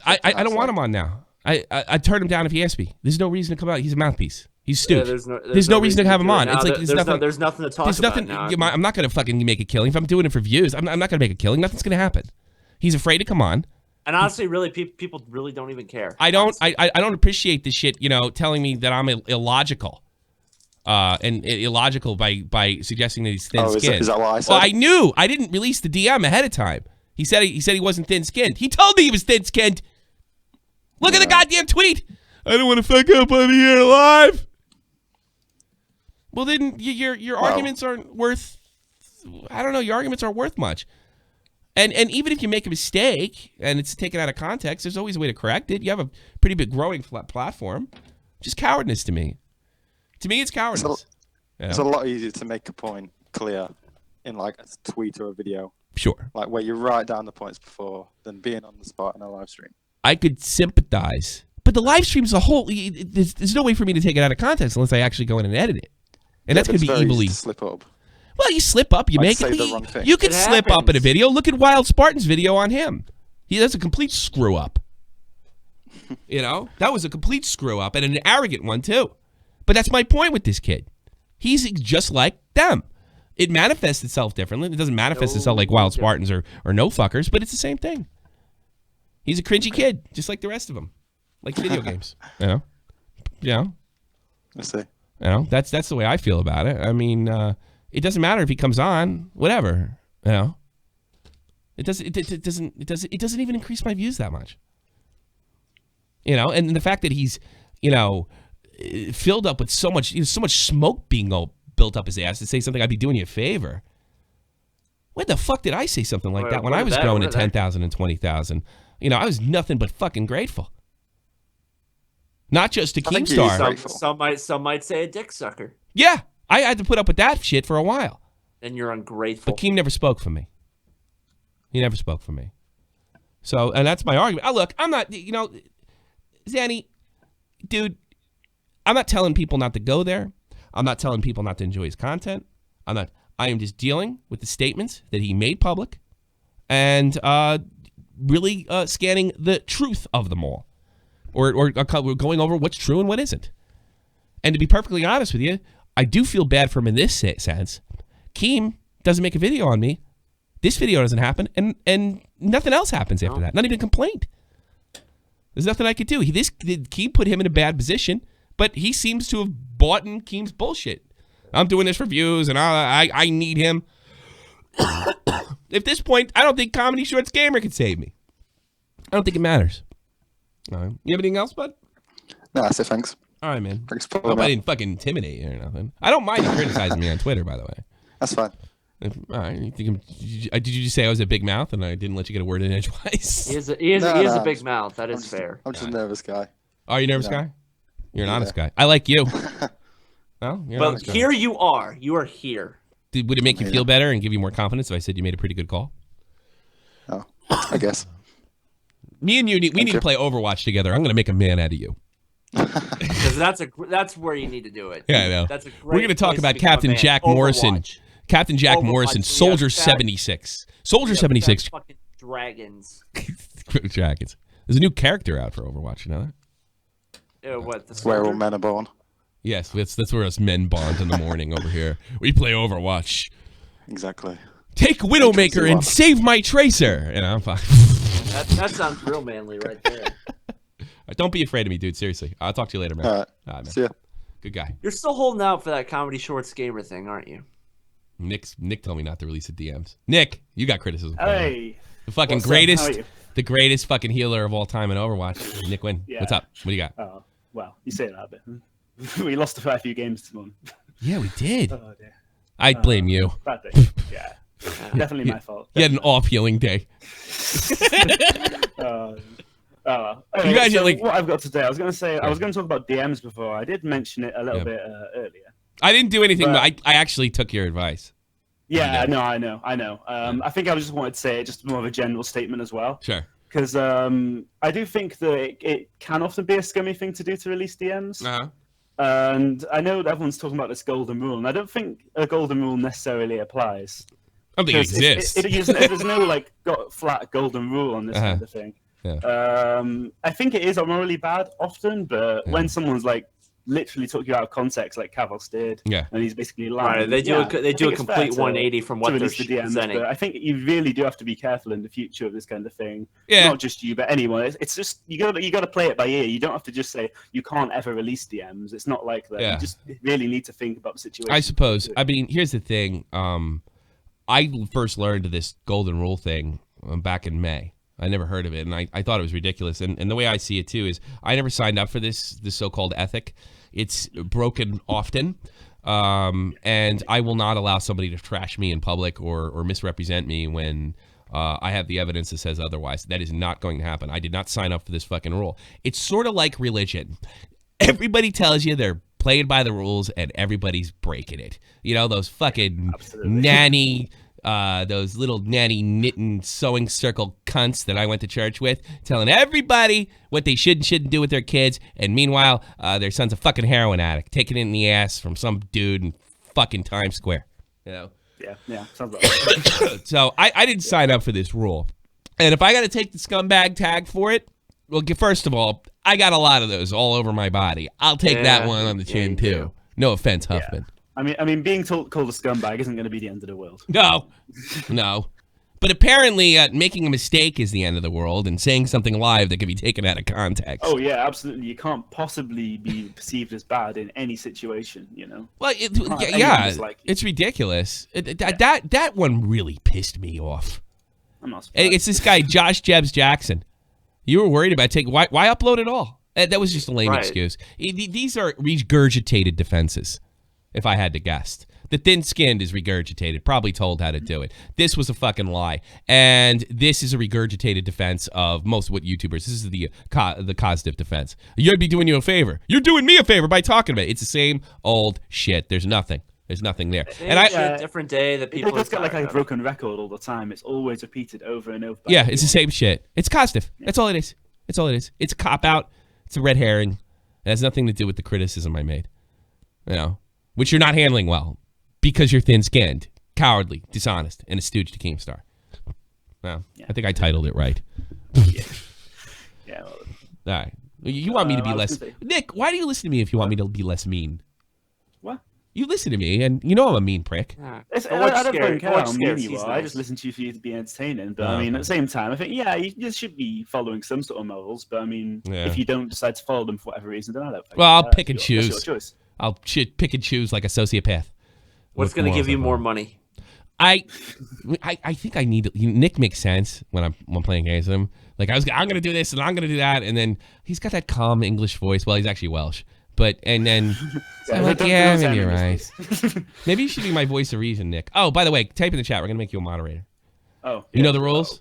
I don't want him on now. I'd turn him down if he asked me. There's no reason to come out. He's a mouthpiece. He's Stooge. There's no reason to have him on. It's like there's nothing to talk about now. I'm not going to fucking make a killing. If I'm doing it for views, I'm not going to make a killing. Nothing's going to happen. He's afraid to come on. And honestly, really, people really don't even care. I don't appreciate this shit. Telling me that I'm illogical, and illogical by suggesting that he's thin-skinned. Is that what I said? Well, I knew. I didn't release the DM ahead of time. He said he wasn't thin-skinned. He told me he was thin-skinned. Look at the goddamn tweet. I don't want to fuck up on the air live. Well, then your arguments aren't worth. I don't know. Your arguments aren't worth much. And even if you make a mistake and it's taken out of context, there's always a way to correct it. You have a pretty big growing platform. Just cowardness to me. To me, it's cowardice. It's a lot easier to make a point clear in like a tweet or a video. Sure. Like where you write down the points before than being on the spot in a live stream. I could sympathize. But the live stream's a whole... There's no way for me to take it out of context unless I actually go in and edit it. And that's going to be evilly... slip up. Well, you slip up, you make it. The wrong thing. You can slip up in a video. Look at Wild Spartan's video on him. That's a complete screw up. That was a complete screw up and an arrogant one too. But that's my point with this kid. He's just like them. It manifests itself differently. It doesn't manifest itself like Wild Spartans or no fuckers, but it's the same thing. He's a cringy kid, just like the rest of them. Like video games. I see. That's the way I feel about it. I mean, it doesn't matter if he comes on, whatever. It doesn't even increase my views that much. And the fact that he's, filled up with so much smoke being built up his ass to say something, I'd be doing you a favor. When the fuck did I say something like that when I was growing to 10,000 and 20,000? I was nothing but fucking grateful. Not just to Keemstar. Some might say a dick sucker. Yeah, I had to put up with that shit for a while. And you're ungrateful. But Keem never spoke for me. He never spoke for me. So, and that's my argument. Look, I'm not, Zanny, dude, I'm not telling people not to go there. I'm not telling people not to enjoy his content. I am just dealing with the statements that he made public and really scanning the truth of them all. Or going over what's true and what isn't. And to be perfectly honest with you, I do feel bad for him in this sense. Keem doesn't make a video on me. This video doesn't happen, and nothing else happens after that. Not even a complaint. There's nothing I could do. Keem put him in a bad position but he seems to have bought in Keem's bullshit. I'm doing this for views, and I need him. At this point, I don't think Comedy Shorts Gamer can save me. I don't think it matters. All right. You have anything else, bud? No, that's it, thanks. All right, man. Thanks I for hope I that. didn't fucking intimidate you or nothing. I don't mind you criticizing me on Twitter, by the way. That's fine. All right. Did you just say I was a big mouth and I didn't let you get a word in edgewise? He is a No, big mouth. That is fair. I'm just a nervous guy. Are you a nervous No. guy? You're an honest guy. I like you. Well, you're an But honest guy. here you are. You are here. Would it make you feel better and give you more confidence if I said you made a pretty good call? Oh, I guess. Me and you need to play Overwatch together. I'm going to make a man out of you. Because that's where you need to do it. Yeah, I know. That's a great We're going to talk place about become a Captain man. Jack Morrison. Overwatch. Captain Jack Overwatch, Morrison, we Soldier have fat- 76. Soldier Yeah, 76. that's fucking dragons. Dragons. There's a new character out for Overwatch, you know that? What? The Where all soldier? men are born. Yes, that's where us men bond in the morning over here. We play Overwatch. Exactly. Take Widowmaker and save my Tracer. And I'm fine. That sounds real manly right there. Don't be afraid of me, dude. Seriously. I'll talk to you later, man. All All right, right. man. See ya. Good guy. You're still holding out for that Comedy Shorts Gamer thing, aren't you? Nick told me not to release the DMs. Nick, you got criticism. for me. Hey, The fucking what's up? How greatest, are you? the greatest fucking healer of all time in Overwatch. Nick Wynn. Yeah. What's up? What do you got? oh, well, you say that a bit. We lost a fair few games this morning. Yeah, we did. Oh dear, I blame you. bad day. Yeah, definitely my fault. You had an off healing day. Oh, well. Anyway, You guys so are like- what I've got today. I was going to say I was going to talk about DMs before. I did mention it a little Yeah. bit earlier. I didn't do anything, but But- I actually took your advice. Yeah, did. no, I know. I think I just wanted to say just more of a general statement as well, Sure. because I do think that it can often be a scummy thing to do to release DMs. Uh-huh. And I know that everyone's talking about this golden rule, and I don't think a golden rule necessarily applies. I don't think it 'Cause exists. there's no like flat golden rule on this kind of thing. Yeah. I think it is morally bad often, but when someone's like literally took you out of context, like Kavos did, Yeah. and he's basically lying. Right. They do yeah, a I think complete it's fair 180 from what to they're release the DMs, presenting. but I think you really do have to be careful in the future of this kind of thing. Yeah. Not just you, but anyone. It's just you got to play it by ear. You don't have to just say you can't ever release DMs. It's not like that. Yeah. You just really need to think about the situation. I suppose. I mean, here's the thing. I first learned of this golden rule thing back in May. I never heard of it, and I thought it was ridiculous. And the way I see it, too, is I never signed up for this so-called ethic. It's broken often, and I will not allow somebody to trash me in public or misrepresent me when I have the evidence that says otherwise. That is not going to happen. I did not sign up for this fucking rule. It's sort of like religion. Everybody tells you they're playing by the rules, and everybody's breaking it. You know, those fucking nanny... those little nanny knitting sewing circle cunts that I went to church with, telling everybody what they should and shouldn't do with their kids, and meanwhile, their son's a fucking heroin addict, taking it in the ass from some dude in fucking Times Square. You know? yeah, sounds like that. So I didn't sign up for this rule. And if I got to take the scumbag tag for it, well, first of all, I got a lot of those all over my body. I'll take that one on the chin, you too. do. No offense, Huffman. I mean, being called a scumbag isn't going to be the end of the world. No. But apparently making a mistake is the end of the world, and saying something live that can be taken out of context. Oh yeah, absolutely. You can't possibly be perceived as bad in any situation, you know. Well, anyone yeah, dislike you. it's ridiculous. That one really pissed me off. I'm not surprised. It's this guy, Josh Jebs Jackson. You were worried about taking... Why upload it all? That was just a lame Right. excuse. These are regurgitated defenses, if I had to guess. The thin-skinned is regurgitated, probably told how to do it. This was a fucking lie. And this is a regurgitated defense of most of what YouTubers... This is the costive defense. You'd be doing you a favor. You're doing me a favor by talking about it. It's the same old shit. There's nothing. There's nothing there. And It's a different day that people It does are get like a tired of. broken record all the time. It's always repeated over and over. by yeah, it's the everyone. same shit. It's costive. That's all it is. That's all it is. It's a cop-out. It's a red herring. It has nothing to do with the criticism I made. You know, which you're not handling well because you're thin-skinned, cowardly, dishonest, and a stooge to Keemstar. Well, I think I titled it right. Yeah. Well, All right. You want me to be I was less... gonna say- Nick, why do you listen to me if you want me to be less mean? what? You listen to me, and you know I'm a mean prick. Yeah. I But don't what's fucking scary? care What's how scary? mean you He's are. I nice. just listen to you for you to be entertaining. But Oh, I mean, okay. at the same time, I think, yeah, you just should be following some sort of morals. But I mean, Yeah. if you don't decide to follow them for whatever reason, then I don't. Well, I'll That's pick and your- that's choose. your choice. I'll pick and choose like a sociopath. What's With going to morals give you I more follow. money? I think I need Nick makes sense when I'm playing games with him. Like I'm gonna do this and I'm gonna do that, and then he's got that calm English voice. Well, he's actually Welsh, and then I'm like, don't yeah, sound maybe you're English, right. please. Maybe you should be my voice of reason, Nick. Oh, by the way, type in the chat. We're gonna make you a moderator. Oh, You know the rules.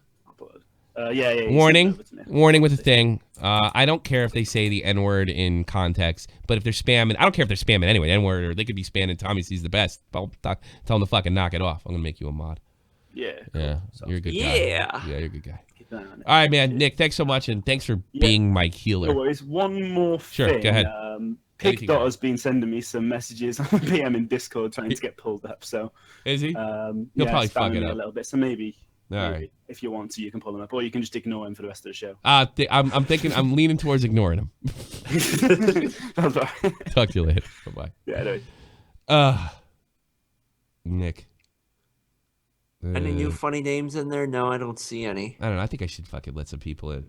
Yeah. you sent it Warning, over to me. warning with the thing. I don't care if they say the N word in context, but if they're spamming, I don't care if they're spamming anyway. N word, or they could be spamming Tommy C's the best. Tell them to fucking knock it off. I'm gonna make you a mod. Yeah. Yeah, you're a good guy. Yeah. Yeah, you're a good guy. Keep an eye on it. All right, man. Nick, thanks so much, and thanks for being my healer. No worries. One more Sure, thing. go ahead. Pig Anything Dot goes. has been sending me some messages on the PM in Discord trying to get pulled up. So Is he? he'll probably fuck it me up. a little bit. So maybe, All right. maybe if you want to, you can pull him up, or you can just ignore him for the rest of the show. I'm thinking. I'm leaning towards ignoring him. That's all right. Talk to you later. Bye Yeah, bye. Nick. Any new funny names in there? No, I don't see any. I don't know. I think I should fucking let some people in.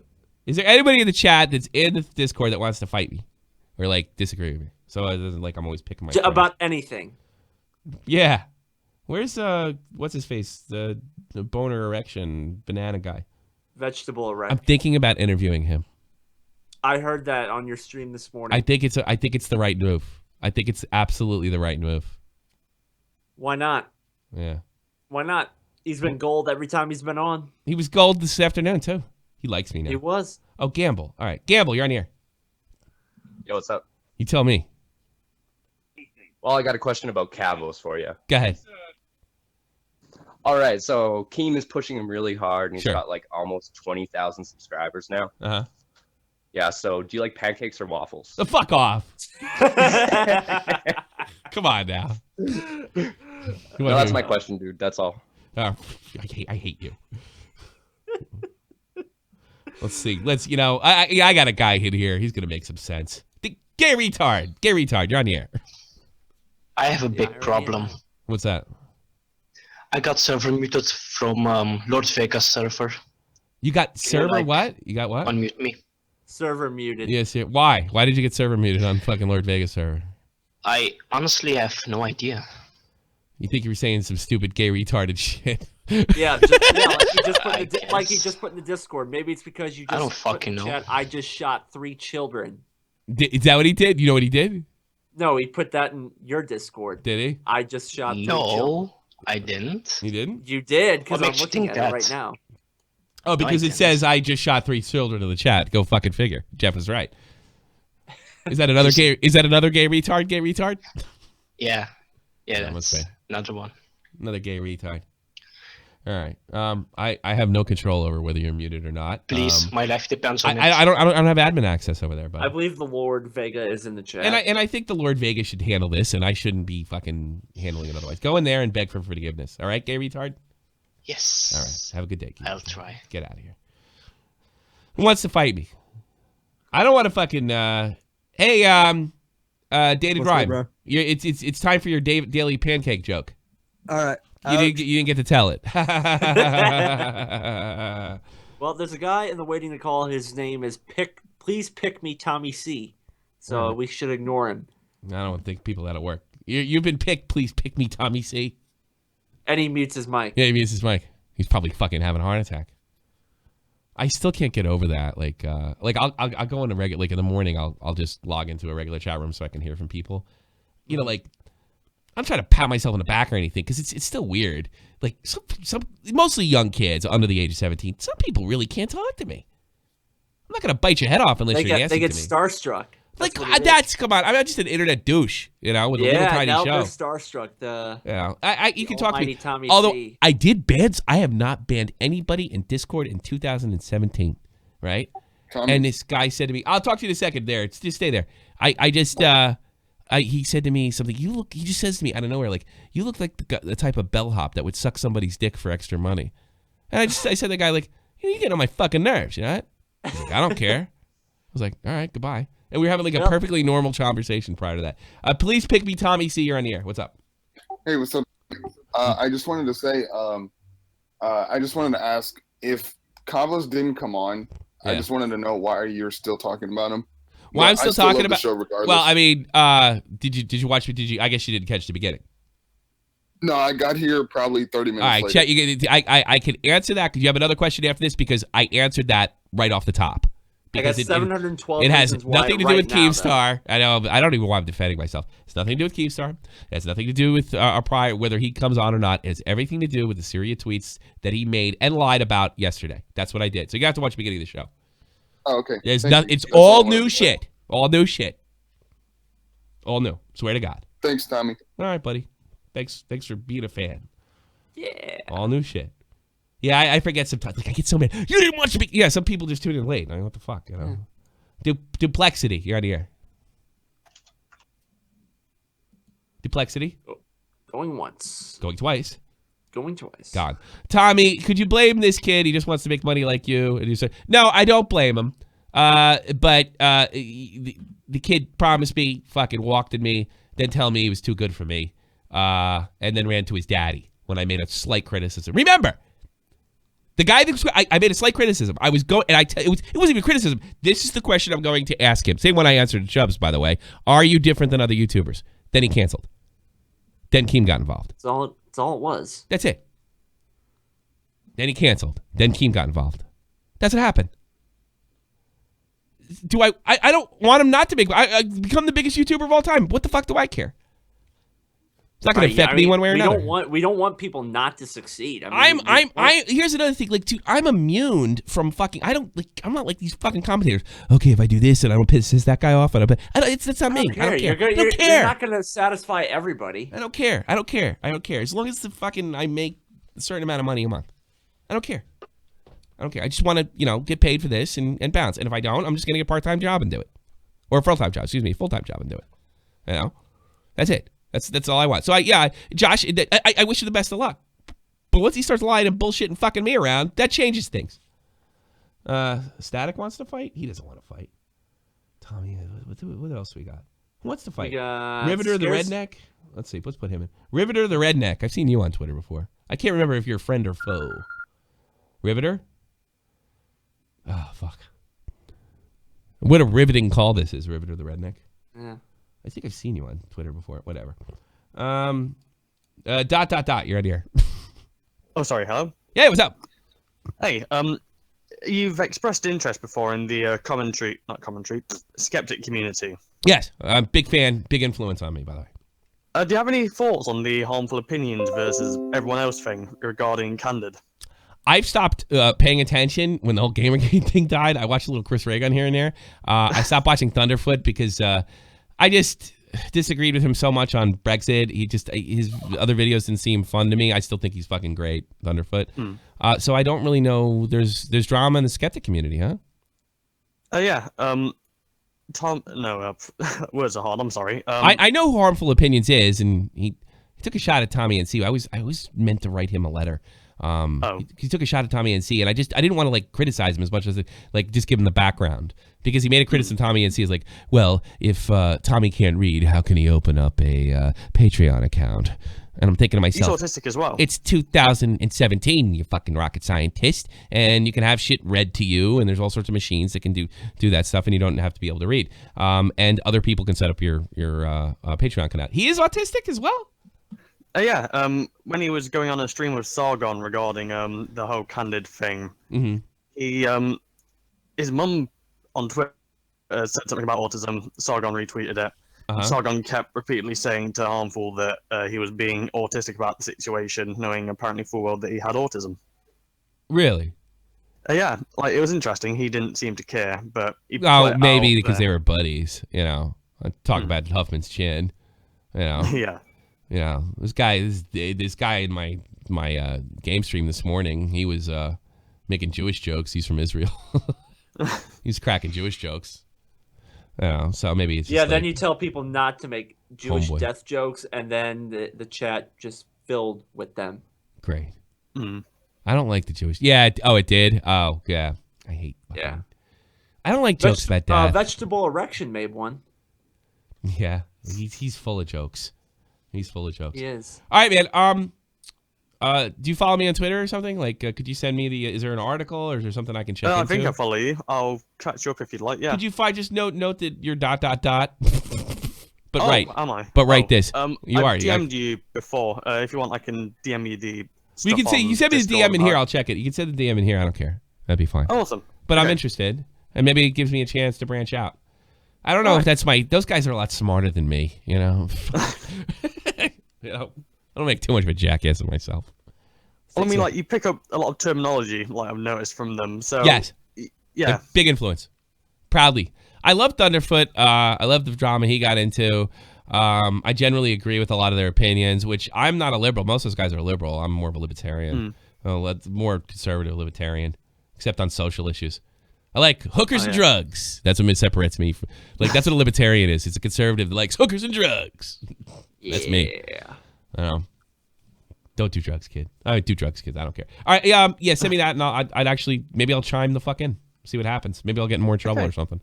Is there anybody in the chat that's in the Discord that wants to fight me or like disagree with me? So it doesn't like I'm always picking my friends. About anything. Yeah. Where's what's his face? The boner erection banana guy. Vegetable erect. I'm thinking about interviewing him. I heard that on your stream this morning. I think it's the right move. I think it's absolutely the right move. Why not? Yeah. Why not? He's been gold every time he's been on. He was gold this afternoon too. He likes me now. He was. Oh, Gamble. All right, Gamble, you're on here. Yo, what's up? You tell me. Well, I got a question about Kavos for you. Go ahead. All right, so Keem is pushing him really hard, and he's Sure. got like almost 20,000 subscribers now. Uh huh. Yeah, so do you like pancakes or waffles? The fuck off. Come on now. No, that's my question, dude. That's all. Oh, I hate you. Let's see. I got a guy in here. He's gonna make some sense. Gay retard, you're on the air. I have a big problem. What's that? I got server muted from Lord Vegas server. You got server like- what? You got what? Unmute me. Server muted. Yes. Yeah. Why? Why did you get server muted on fucking Lord Vegas server? I honestly have no idea. You think you were saying some stupid gay retarded shit? Yeah, like he just put in the I like he guess. just put in the Discord. Maybe it's because you just I don't put fucking in the know. chat, I just shot 3 children. Is that what he did? You know what he did? No, he put that in your Discord. Did he? I just shot 3 children. No, I didn't. He didn't? You did, because What I'm makes you looking think at that? it right now. Oh, because I it didn't. says I just shot 3 children in the chat. Go fucking figure. Jeff is right. Is that another gay? Is that another gay retard? Gay retard? Yeah, That must that's be. another one. Another gay retard. All right. I have no control over whether you're muted or not. Please, my life depends on it. I don't have admin access over there, but I believe the Lord Vega is in the chat. and I think the Lord Vegas should handle this, and I shouldn't be fucking handling it otherwise. Go in there and beg for forgiveness. All right, gay retard. Yes. All right. Have a good day. Keith. I'll try. Get out of here. Who wants to fight me? I don't want to fucking. Hey, Dated What's Rhyme. up, bro? It's time for your daily pancake joke. All right. You didn't get to tell it. Well, there's a guy in the waiting to call. His name is Please pick me Tommy C. So we should ignore him. I don't think people that'll work. You've been picked. Please pick me, Tommy C. And he mutes his mic. Yeah, he mutes his mic. He's probably fucking having a heart attack. I still can't get over that. Like I'll go into regular, like in the morning, I'll just log into a regular chat room so I can hear from people. You know, like I'm trying to pat myself on the back or anything because it's still weird. Like some mostly young kids under the age of 17. Some people really can't talk to me. I'm not gonna bite your head off unless you're nasty They get to me. starstruck. Like what it is. that's come on. I'm just an internet douche, you know, with a little tiny now show. they're starstruck. Yeah, you can talk to me. almighty Tommy Although C. I did bans, I have not banned anybody in Discord in 2017, right? And this guy said to me, "I'll talk to you in a second. There, just stay there." He said to me something. He just says to me out of nowhere, like, "You look like the type of bellhop that would suck somebody's dick for extra money." And I said to the guy, like, "You get on my fucking nerves, you know?" He's like, "I don't care." I was like, all right, goodbye. And we were having like a Yep. perfectly normal conversation prior to that. Please pick me, Tommy C. You're on the air. What's up? Hey, what's up? I just wanted to say, I just wanted to ask if Kavos didn't come on. Yeah. I just wanted to know why you're still talking about him. Well, But I'm still I still talking love the about. show regardless. Well, I mean, did you watch? Did you? I guess you didn't catch the beginning. No, I got here probably 30 minutes All right, later. Chet, I can answer that because you have another question after this because I answered that right off the top. I got Because 712 it has reasons why nothing to do right with now, Keemstar. I know. I don't even want to defending myself. It's nothing to do with Keemstar. It has nothing to do with our prior, whether he comes on or not. It has everything to do with the series of tweets that he made and lied about yesterday. That's what I did. So you have to watch the beginning of the show. Oh, okay. There's Thank nothing. you. It's That's all all I wanted new to say. shit. All new shit. All new. Swear to God. Thanks, Tommy. All right, buddy. Thanks for being a fan. Yeah. All new shit. Yeah, I forget sometimes. Like I get so mad. You didn't watch me. Yeah, some people just tune in late. I mean, what the fuck, you know? Duplexity. You're on the air. Duplexity. Going once. Going twice. Going twice. Gone. Tommy, could you blame this kid? He just wants to make money like you. And you say, no, I don't blame him. But the kid promised me, fucking walked in me, then tell me he was too good for me, and then ran to his daddy when I made a slight criticism. Remember, the guy that I made a slight criticism. I was going, and it wasn't even criticism. This is the question I'm going to ask him. Same one I answered to Chubbs, by the way. Are you different than other YouTubers? Then he canceled. Then Keem got involved. That's all it was. That's it. Then he canceled. Then Keem got involved. That's what happened. Do I don't want him not to I become the biggest YouTuber of all time. What the fuck do I care? It's not going to affect me one way or another. We don't want people not to succeed. Here's another thing. Like, dude, I'm immune from fucking. I'm not like these fucking commentators. Okay, if I do this and I don't piss that guy off, it's not me. I don't care. You're not going to satisfy everybody. I don't care. As long as I make a certain amount of money a month. I don't care. I just want to, get paid for this and bounce. And if I don't, I'm just going to get a part-time job and do it. Or a full-time job, full-time job and do it. That's it. That's all I want. So, Josh, I wish you the best of luck. But once he starts lying and bullshit and fucking me around, that changes things. Static wants to fight? He doesn't want to fight. Tommy, what else we got? Who wants to fight? Riveter the Redneck? Let's see. Let's put him in. Riveter the Redneck. I've seen you on Twitter before. I can't remember if you're friend or foe. Riveter? Oh, fuck. What a riveting call this is, Riveter the Redneck. Yeah. I think I've seen you on Twitter before. Whatever. You're on here. Oh, sorry, hello? Yeah, what's up? Hey, you've expressed interest before in the skeptic community. Yes, I'm a big fan, big influence on me, by the way. Do you have any thoughts on the harmful opinions versus everyone else thing regarding Candid? I've stopped paying attention when the whole Gamergate thing died. I watched a little Chris Ray Gun here and there. I stopped watching Thunderfoot because I just disagreed with him so much on Brexit. His other videos didn't seem fun to me. I still think he's fucking great, Thunderfoot. So I don't really know. There's drama in the skeptic community, huh? Yeah. Words are hard. I'm sorry. I know who Harmful Opinions is, and he took a shot at Tommy NC. I was meant to write him a letter. He took a shot at Tommy NC, and I didn't want to criticize him as much as just give him the background, because he made a criticism of Tommy NC is like, well, if Tommy can't read, how can he open up a Patreon account? And I'm thinking to myself, he's autistic as well. It's 2017, you fucking rocket scientist, and you can have shit read to you, and there's all sorts of machines that can do that stuff, and you don't have to be able to read. And other people can set up your Patreon account. He is autistic as well. Yeah, when he was going on a stream with Sargon regarding the whole Candid thing, he his mum on Twitter said something about autism. Sargon retweeted it. Sargon kept repeatedly saying to Harmful that he was being autistic about the situation, knowing apparently full well that he had autism. Really? Yeah, it was interesting. He didn't seem to care, but maybe because they were buddies. Talk about Huffman's chin. Yeah. This guy in my game stream this morning, he was making Jewish jokes. He's from Israel. He's cracking Jewish jokes. So maybe it's just then you tell people not to make Jewish homeboy death jokes, and then the chat just filled with them. Great. I don't like the Jewish. Yeah. It did. Oh, yeah. I hate. I don't like jokes about that. Vegetable Erection made one. Yeah, he's full of jokes. He's full of jokes. He is. All right, man. Do you follow me on Twitter or something? Like, could you send me is there an article or is there something I can check into? I think I follow you. I'll chat you up if you'd like. Yeah. Could you just note that you're ... But am I? But write this. You I've DM'd you before. If you want, I can DM you the. You can say you send me the DM in here. I'll check it. You can send the DM in here. I don't care. That'd be fine. Awesome. But I'm interested, and maybe it gives me a chance to branch out. I don't know if that's those guys are a lot smarter than me. You know. I don't make too much of a jackass of myself. Well, I mean, like you pick up a lot of terminology, like I've noticed from them. So yes, yeah, like, big influence. Proudly, I love Thunderfoot. I love the drama he got into. I generally agree with a lot of their opinions, which I'm not a liberal. Most of those guys are liberal. I'm more of a libertarian. More conservative libertarian, except on social issues. I like hookers and drugs. That's what separates me. Like that's what a libertarian is. It's a conservative that likes hookers and drugs. That's me. Don't do drugs, kid. I do drugs, kids. I don't care. All right, yeah, send me that, and I'd actually maybe I'll chime the fuck in, see what happens. Maybe I'll get in more trouble or something.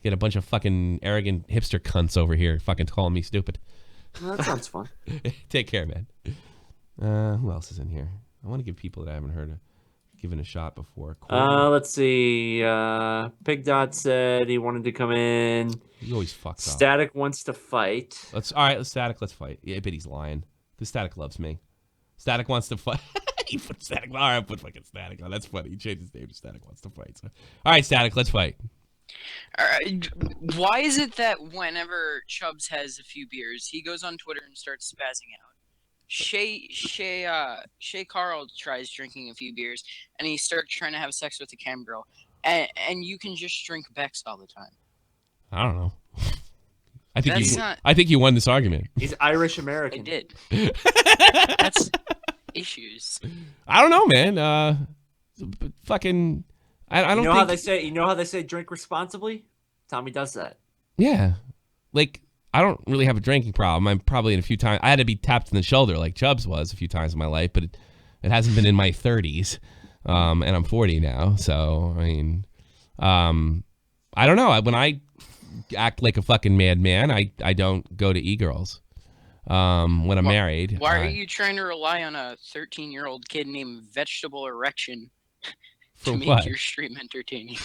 Get a bunch of fucking arrogant hipster cunts over here, fucking calling me stupid. Well, that sounds fun. Take care, man. Who else is in here? I want to give people that I haven't heard of given a shot before. Let's see. Pig Dot said he wanted to come in. He always fucks up. Static wants to fight. All right, Static, let's fight. Yeah, I bet he's lying. Because Static loves me. Static wants to fight. He put Static. All right, I put fucking Static on. That's funny. He changed his name to Static wants to fight. So. All right, Static, let's fight. Why is it that whenever Chubbs has a few beers, he goes on Twitter and starts spazzing out? Shay Carl tries drinking a few beers, and he starts trying to have sex with a cam girl, and you can just drink Bex all the time. I don't know. I think you won this argument. He's Irish American. I did. That's issues. I don't know, man. Fucking. I don't. You know how they say drink responsibly? Tommy does that. Yeah, like I don't really have a drinking problem. I'm probably in a few times. I had to be tapped in the shoulder like Chubbs was a few times in my life, but it hasn't been in my 30s, and I'm 40 now. So I mean, I don't know. When I act like a fucking madman, I don't go to e-girls. When I'm married. Why are you trying to rely on a 13-year-old kid named Vegetable Erection to make your stream entertaining?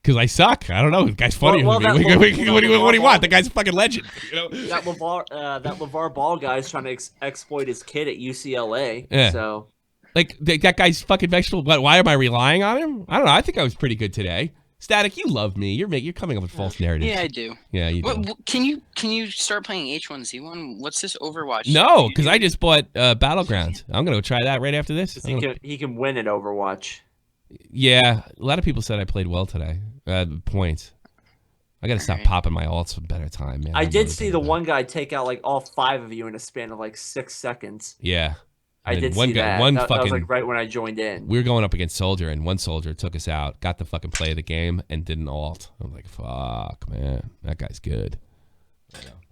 Because I suck. I don't know. The guy's funnier than me. What do you want? The guy's a fucking legend. You know? That LeVar Ball guy's trying to exploit his kid at UCLA. Yeah. So, like that guy's fucking vegetable. But why am I relying on him? I don't know. I think I was pretty good today. Static, you love me. You're coming up with false narratives. Yeah, I do. Yeah, you do. Can you start playing H1Z1? What's this Overwatch? No, because I just bought Battlegrounds. I'm gonna go try that right after this. He can win at Overwatch. Yeah, a lot of people said I played well today. Points. I gotta stop popping my ults for better time, man. I did see the one guy take out like all 5 of you in a span of like 6 seconds. Yeah. I did see that. That was like right when I joined in. We were going up against Soldier, and one Soldier took us out, got the fucking play of the game, and did an ult. I was like, fuck, man. That guy's good.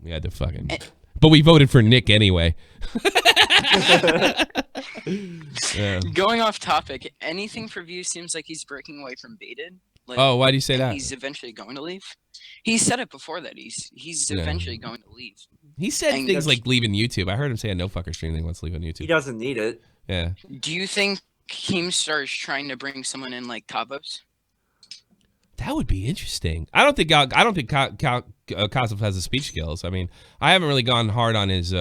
We had to fucking... But we voted for Nick anyway. Yeah. Going off topic, anything for View seems like he's breaking away from Baited. Like, oh, why do you say that? He's eventually going to leave. He said it before that he's eventually going to leave. He said things like leaving YouTube. I heard him say a no fucker stream that he wants to leave on YouTube. He doesn't need it. Yeah. Do you think Keemstar is trying to bring someone in like Kavos? That would be interesting. I don't think Kosov has the speech skills. I mean, I haven't really gone hard on his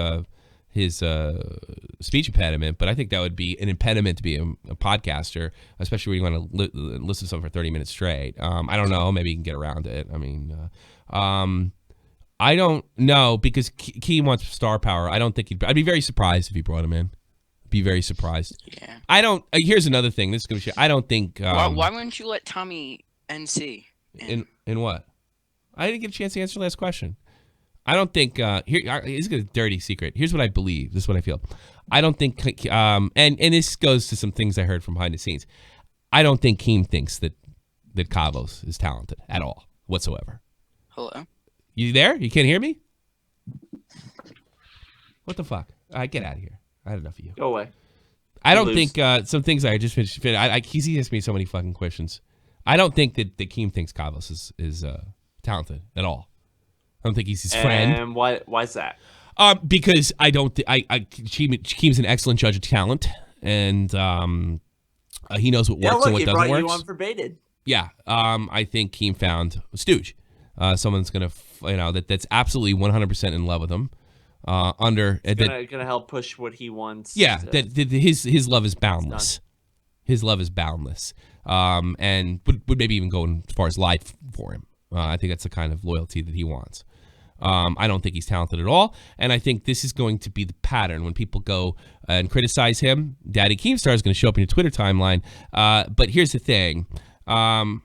speech impediment, but I think that would be an impediment to be a podcaster, especially when you want to listen to something for 30 minutes straight. I don't know. Maybe you can get around it. I mean, I don't know because Keem wants star power. I don't think I'd be very surprised if he brought him in. Be very surprised. Yeah. I don't. Here's another thing. This is gonna be shit. I don't think. Why wouldn't you let Tommy NC in what? I didn't get a chance to answer the last question. I don't think here's a dirty secret. Here's what I believe. This is what I feel. I don't think and this goes to some things I heard from behind the scenes. I don't think Keem thinks that Kavos is talented at all whatsoever. Hello? You there? You can't hear me? What the fuck? All right, get out of here. I had enough of you. Go away. I don't think some things I just finished. He's asked me so many fucking questions. I don't think that Keem thinks Kavos is talented at all. I don't think he's his friend. And why's that? Because I don't. Keem's an excellent judge of talent, and he knows what works and what doesn't work. You on for baited. Yeah, I think Keem found Stooge, someone that's gonna, that's absolutely 100% in love with him. Gonna help push what he wants. Yeah, his love is boundless. His love is boundless, and would maybe even go as far as lie for him. I think that's the kind of loyalty that he wants. I don't think he's talented at all, and I think this is going to be the pattern when people go and criticize him. Daddy Keemstar is going to show up in your Twitter timeline. But here's the thing, and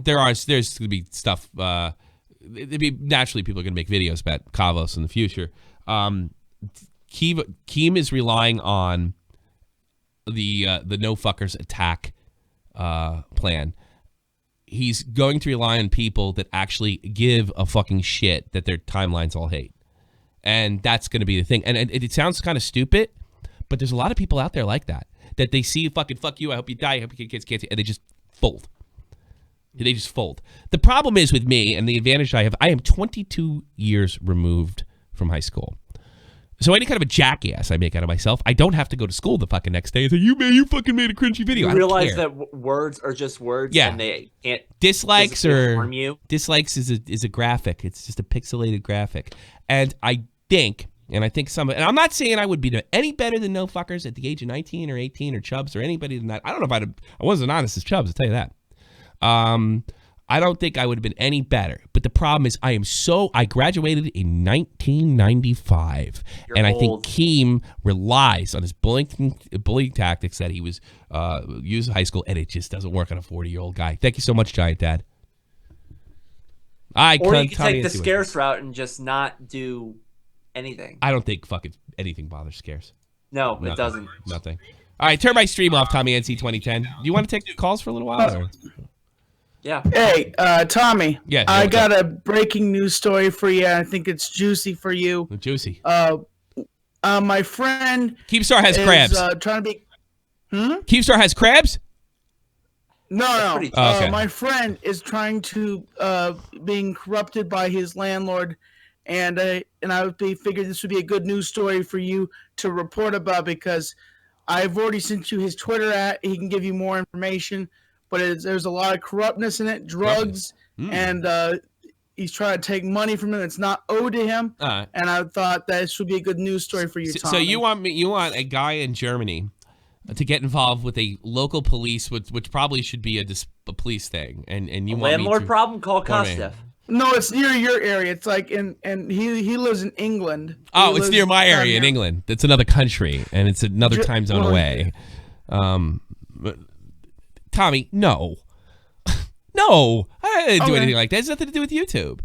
there's going to be stuff. Naturally, people are going to make videos about Kavos in the future. Keem is relying on the no fuckers attack plan. He's going to rely on people that actually give a fucking shit that their timelines all hate. And that's going to be the thing. And it sounds kind of stupid, but there's a lot of people out there like that they see fucking fuck you, I hope you die, I hope your kids can't see, and they just fold. They just fold. The problem is with me, and the advantage I have, I am 22 years removed from high school. So any kind of a jackass I make out of myself, I don't have to go to school the fucking next day and say, you fucking made a cringy video. You realize that words are just words, and they can't. Dislikes harm you. Dislikes is a graphic. It's just a pixelated graphic, and I think some. And I'm not saying I would be any better than no fuckers at the age of 19 or 18 or Chubbs or anybody than that. I don't know if I wasn't honest as Chubbs. I'll tell you that. I don't think I would have been any better. But the problem is I graduated in 1995. I think Keem relies on his bullying tactics that he was used in high school, and it just doesn't work on a 40-year-old guy. Thank you so much, Giant Dad. Or you can take the Scarce route and just not do anything. I don't think fucking anything bothers Scarce. No, it doesn't. Nothing. All right, turn my stream off, Tommy NC 2010. Do you want to take calls for a little while? Yeah. Hey, Tommy. Yeah. I got a breaking news story for you. I think it's juicy for you. Juicy. My friend Keemstar has crabs. Trying to be. Keemstar has crabs? No. Okay. My friend is trying to being corrupted by his landlord, and I figured this would be a good news story for you to report about because I've already sent you his Twitter @ he can give you more information. But there's a lot of corruptness in it, drugs, and he's trying to take money from him that's not owed to him. And I thought that this would be a good news story for you, Tommy. So you want a guy in Germany to get involved with a local police, which probably should be a police thing, and you want landlord problem? Call Kostev. No, it's near your area. It's like and he lives in England. It's near my area in England. It's another country, and it's another time zone away. Tommy, no. No. I didn't do anything like that. It has nothing to do with YouTube.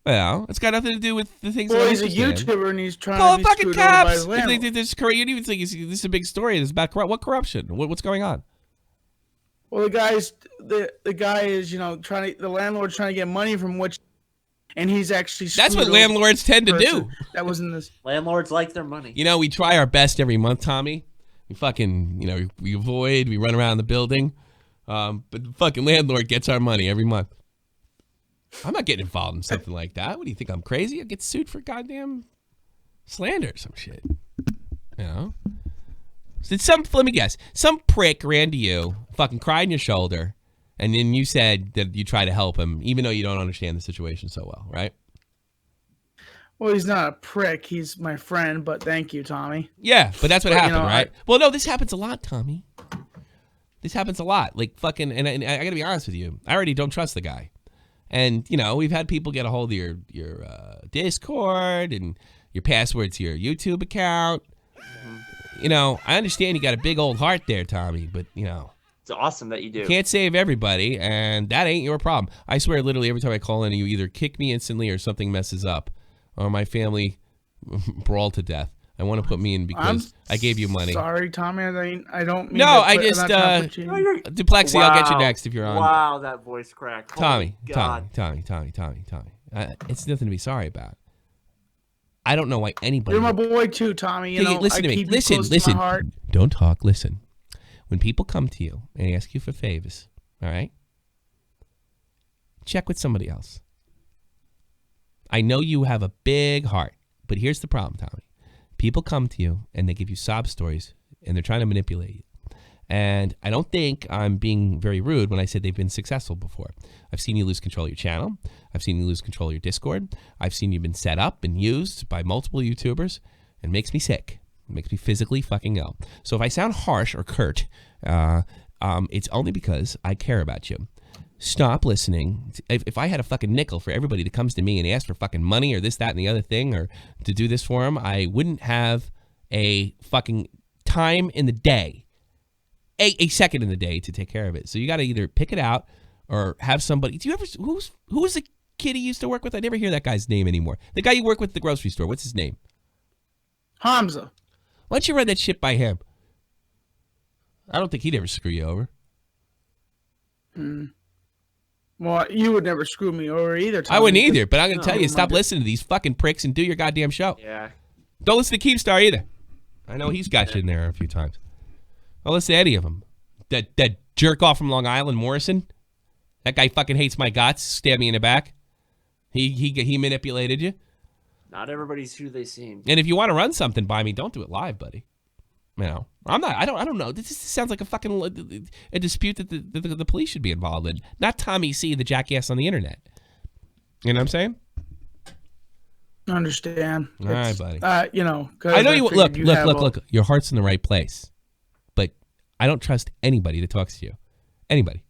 Well, it's got nothing to do with the things he's a YouTuber and he's trying to be fucking screwed over by cops. his landlord. You don't even think this is a big story. It's about what corruption? What's going on? Well, the guy is the landlord's trying to get money from which, and he's actually that's what landlords tend to do. That wasn't this. Landlords like their money. We try our best every month, Tommy. We fucking we avoid. We run around the building. But the fucking landlord gets our money every month. I'm not getting involved in something like that. What do you think? I'm crazy? I get sued for goddamn slander or some shit. Let me guess. Some prick ran to you, fucking cried on your shoulder, and then you said that you try to help him, even though you don't understand the situation so well, right? Well, he's not a prick. He's my friend, but thank you, Tommy. Yeah, but that's what happened, right? Well, no, this happens a lot, Tommy. This happens a lot. Like fucking, and I got to be honest with you. I already don't trust the guy. And, we've had people get a hold of your Discord and your password to your YouTube account. I understand you got a big old heart there, Tommy, but, It's awesome that you do. Can't save everybody, and that ain't your problem. I swear, literally, every time I call in, you either kick me instantly or something messes up, or my family brawl to death. I want to put me in because I gave you money. Sorry, Tommy. I don't mean Duplexy, I'll get you next if you're on. Wow, that voice crack. Tommy. It's nothing to be sorry about. I don't know why anybody. You're my boy too, Tommy. Listen to me. Listen. Don't talk. Listen. When people come to you and ask you for favors, all right? check with somebody else. I know you have a big heart, but here's the problem, Tommy. People come to you and they give you sob stories and they're trying to manipulate you. And I don't think I'm being very rude when I say they've been successful before. I've seen you lose control of your channel. I've seen you lose control of your Discord. I've seen you been set up and used by multiple YouTubers. It makes me sick. It makes me physically fucking ill. So if I sound harsh or curt, it's only because I care about you. Stop listening. If I had a fucking nickel for everybody that comes to me and asks for fucking money or this, that, and the other thing, or to do this for them, I wouldn't have a fucking time in the day, a second in the day to take care of it. So you got to either pick it out or have somebody. Do you ever? Who was the kid he used to work with? I never hear that guy's name anymore. The guy you work with at the grocery store. What's his name? Hamza. Why don't you run that shit by him? I don't think he'd ever screw you over. Well, you would never screw me over either, Tommy. I wouldn't either, but I'm going to tell you, stop listening to these fucking pricks and do your goddamn show. Yeah. Don't listen to Keemstar either. I know he's got you in there a few times. Don't listen to any of them. That jerk off from Long Island, Morrison. That guy fucking hates my guts. Stabbed me in the back. He manipulated you. Not everybody's who they seem. And if you want to run something by me, don't do it live, buddy. You know, I'm not. I don't know. This sounds like a dispute that the police should be involved in, not Tommy C, the jackass on the internet. You know what I'm saying? I understand. All right, buddy. You know, I know you. Look. Your heart's in the right place, but I don't trust anybody that talks to you. Anybody.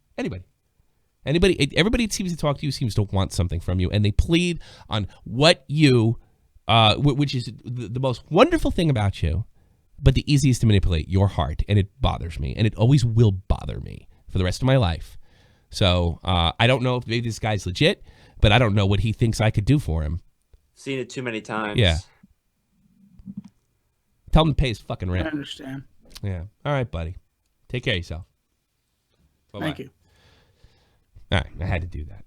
Everybody seems to talk to you seems to want something from you, and they plead on what you, which is the most wonderful thing about you. But the easiest to manipulate, your heart, and it bothers me, and it always will bother me for the rest of my life. So I don't know if maybe this guy's legit, but I don't know what he thinks I could do for him. Seen it too many times. Yeah. Tell him to pay his fucking rent. I understand. Yeah. All right, buddy. Take care of yourself. Bye-bye. Thank you. All right, I had to do that.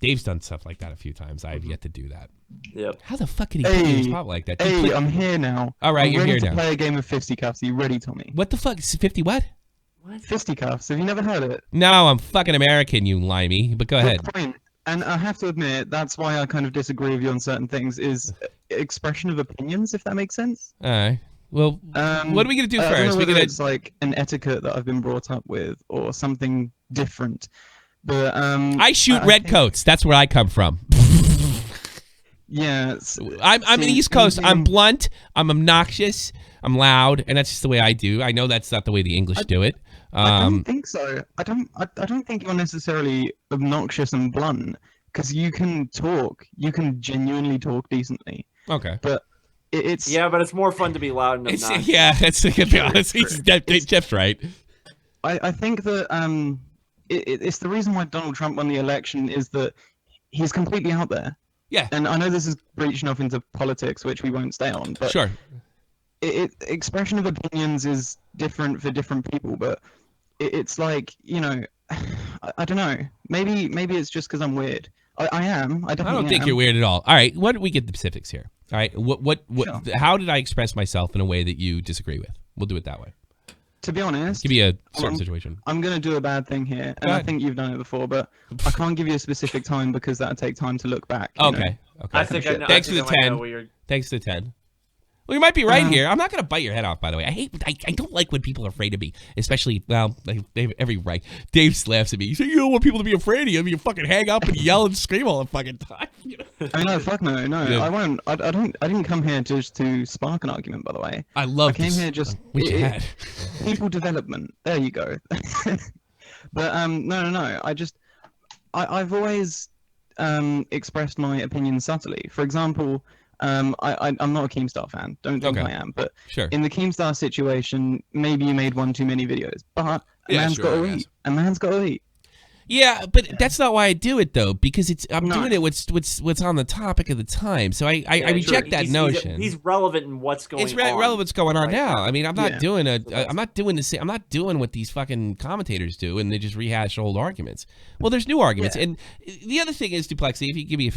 Dave's done stuff like that a few times. I have yet to do that. Yep. How the fuck did he put his spot like that? Hey, I'm here now. All right, you're here now. I'm ready to play a game of fisticuffs. Are you ready, Tommy? What the fuck? 50 what? Fisticuffs. Have you never heard of it? No, I'm fucking American, you limey. But go ahead. Good point. And I have to admit, that's why I kind of disagree with you on certain things, is expression of opinions, if that makes sense. All right. Well, what are we going to do first? I don't know whether it's like an etiquette that I've been brought up with or something different. But I shoot redcoats. That's where I come from. Yeah. I'm in the East Coast. I'm blunt. I'm obnoxious. I'm loud, and that's just the way I do. I know that's not the way the English do it. I don't think so. I don't think you're necessarily obnoxious and blunt, because you can talk. You can genuinely talk decently. Okay. But it's but it's more fun to be loud and obnoxious. Yeah, that's to be honest. Jeff's right. I think that it's the reason why Donald Trump won the election is that he's completely out there. Yeah. And I know this is breaching off into politics, which we won't stay on. But sure. Expression of opinions is different for different people, but it's like, you know, I don't know. Maybe it's just because I'm weird. I am. I don't think you're weird at all. All right. What do we get the specifics here? All right. Sure. How did I express myself in a way that you disagree with? We'll do it that way. To be honest, give you a certain situation. I'm going to do a bad thing here, and I think you've done it before, but I can't give you a specific time because that'll take time to look back. Okay. I think I know. Thanks for the 10. Thanks for the 10. Well, you might be right here. I'm not going to bite your head off, by the way. I don't like when people are afraid of me, especially, well, they have every right. Dave laughs at me. You say you don't want people to be afraid of you. You fucking hang up and yell and scream all the fucking time. I mean, no, fuck no. Yeah. I won't. I didn't come here just to spark an argument, by the way. I came here just people development. There you go. But no. I've always expressed my opinion subtly. For example, I'm not a Keemstar fan. Don't think I am. But in the Keemstar situation, maybe you made one too many videos. But a man's got to eat. A man's got to eat. Yeah, but that's not why I do it though, because I'm doing it what's on the topic of the time. So I reject that notion. He's relevant in what's going on. It's relevant what's going on now. I mean, I'm not doing I'm not doing what these fucking commentators do, and they just rehash old arguments. Well, there's new arguments, and the other thing is Duplexity. If you give me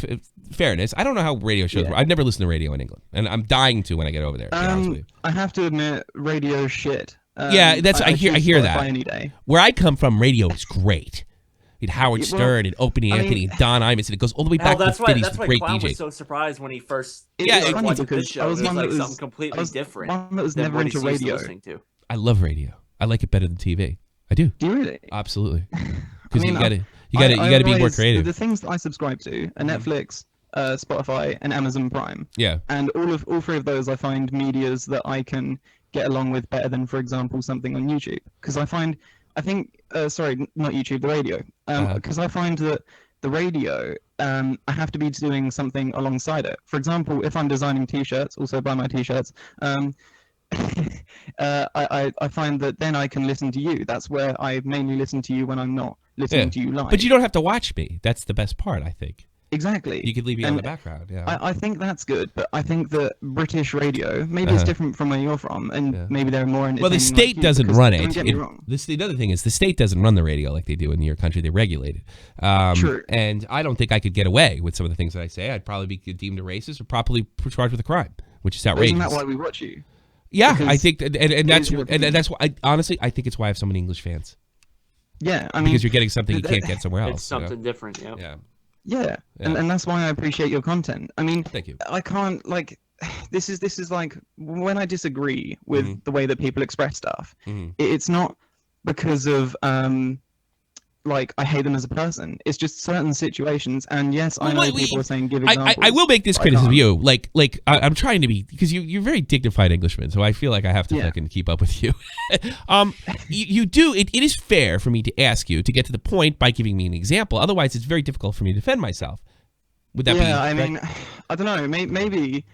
fairness, I don't know how radio shows work. I've never listened to radio in England, and I'm dying to when I get over there. To be honest with you. I have to admit, radio shit. That's I hear that. Any day. Where I come from, radio is great. You had Howard Stern and Opie Anthony and Don Imus, and it goes all the way back to that's the why 50s that's with why great Clown DJs. was so surprised when he first it's started funny watching because this show. I was It was one like that was- something completely different. One that was than never what into he's used to radio. listening to. I love radio. I like it better than TV. I do. Do you really? Absolutely. Because I mean, you got to be more always- creative. The things that I subscribe to are Netflix, Spotify, and Amazon Prime. Yeah. And all three of those I find medias that I can get along with better than, for example, something on YouTube. Because sorry, not YouTube, the radio. Because I find that the radio, I have to be doing something alongside it. For example, if I'm designing T-shirts, also buy my T-shirts. I find that then I can listen to you. That's where I mainly listen to you when I'm not listening to you live. But you don't have to watch me. That's the best part, I think. Exactly. You could leave me on the background. Yeah. I think that's good, but I think that British radio, maybe it's different from where you're from, and maybe they're more. Well, the state like you, doesn't because run don't it. get me wrong. The other thing is the state doesn't run the radio like they do in your country. They regulate it. True. And I don't think I could get away with some of the things that I say. I'd probably be deemed a racist or probably charged with a crime, which is outrageous. Isn't that why we watch you? Yeah, Because I think, and that's why. Honestly, I think it's why I have so many English fans. Yeah, I mean, because you're getting something you can't get somewhere else. It's something different. Yeah. Yeah. Yeah, and that's why I appreciate your content. I mean, thank you. I can't like, this is like when I disagree with the way that people express stuff. It's not because of like I hate them as a person. It's just certain situations, and yes, I know people are saying give examples. I will make this criticism of you. Like I'm trying to be, because you're very dignified Englishman, so I feel like I have to fucking keep up with you. You do it is fair for me to ask you to get to the point by giving me an example. Otherwise, it's very difficult for me to defend myself. Would that be? Yeah, I mean, I don't know. Maybe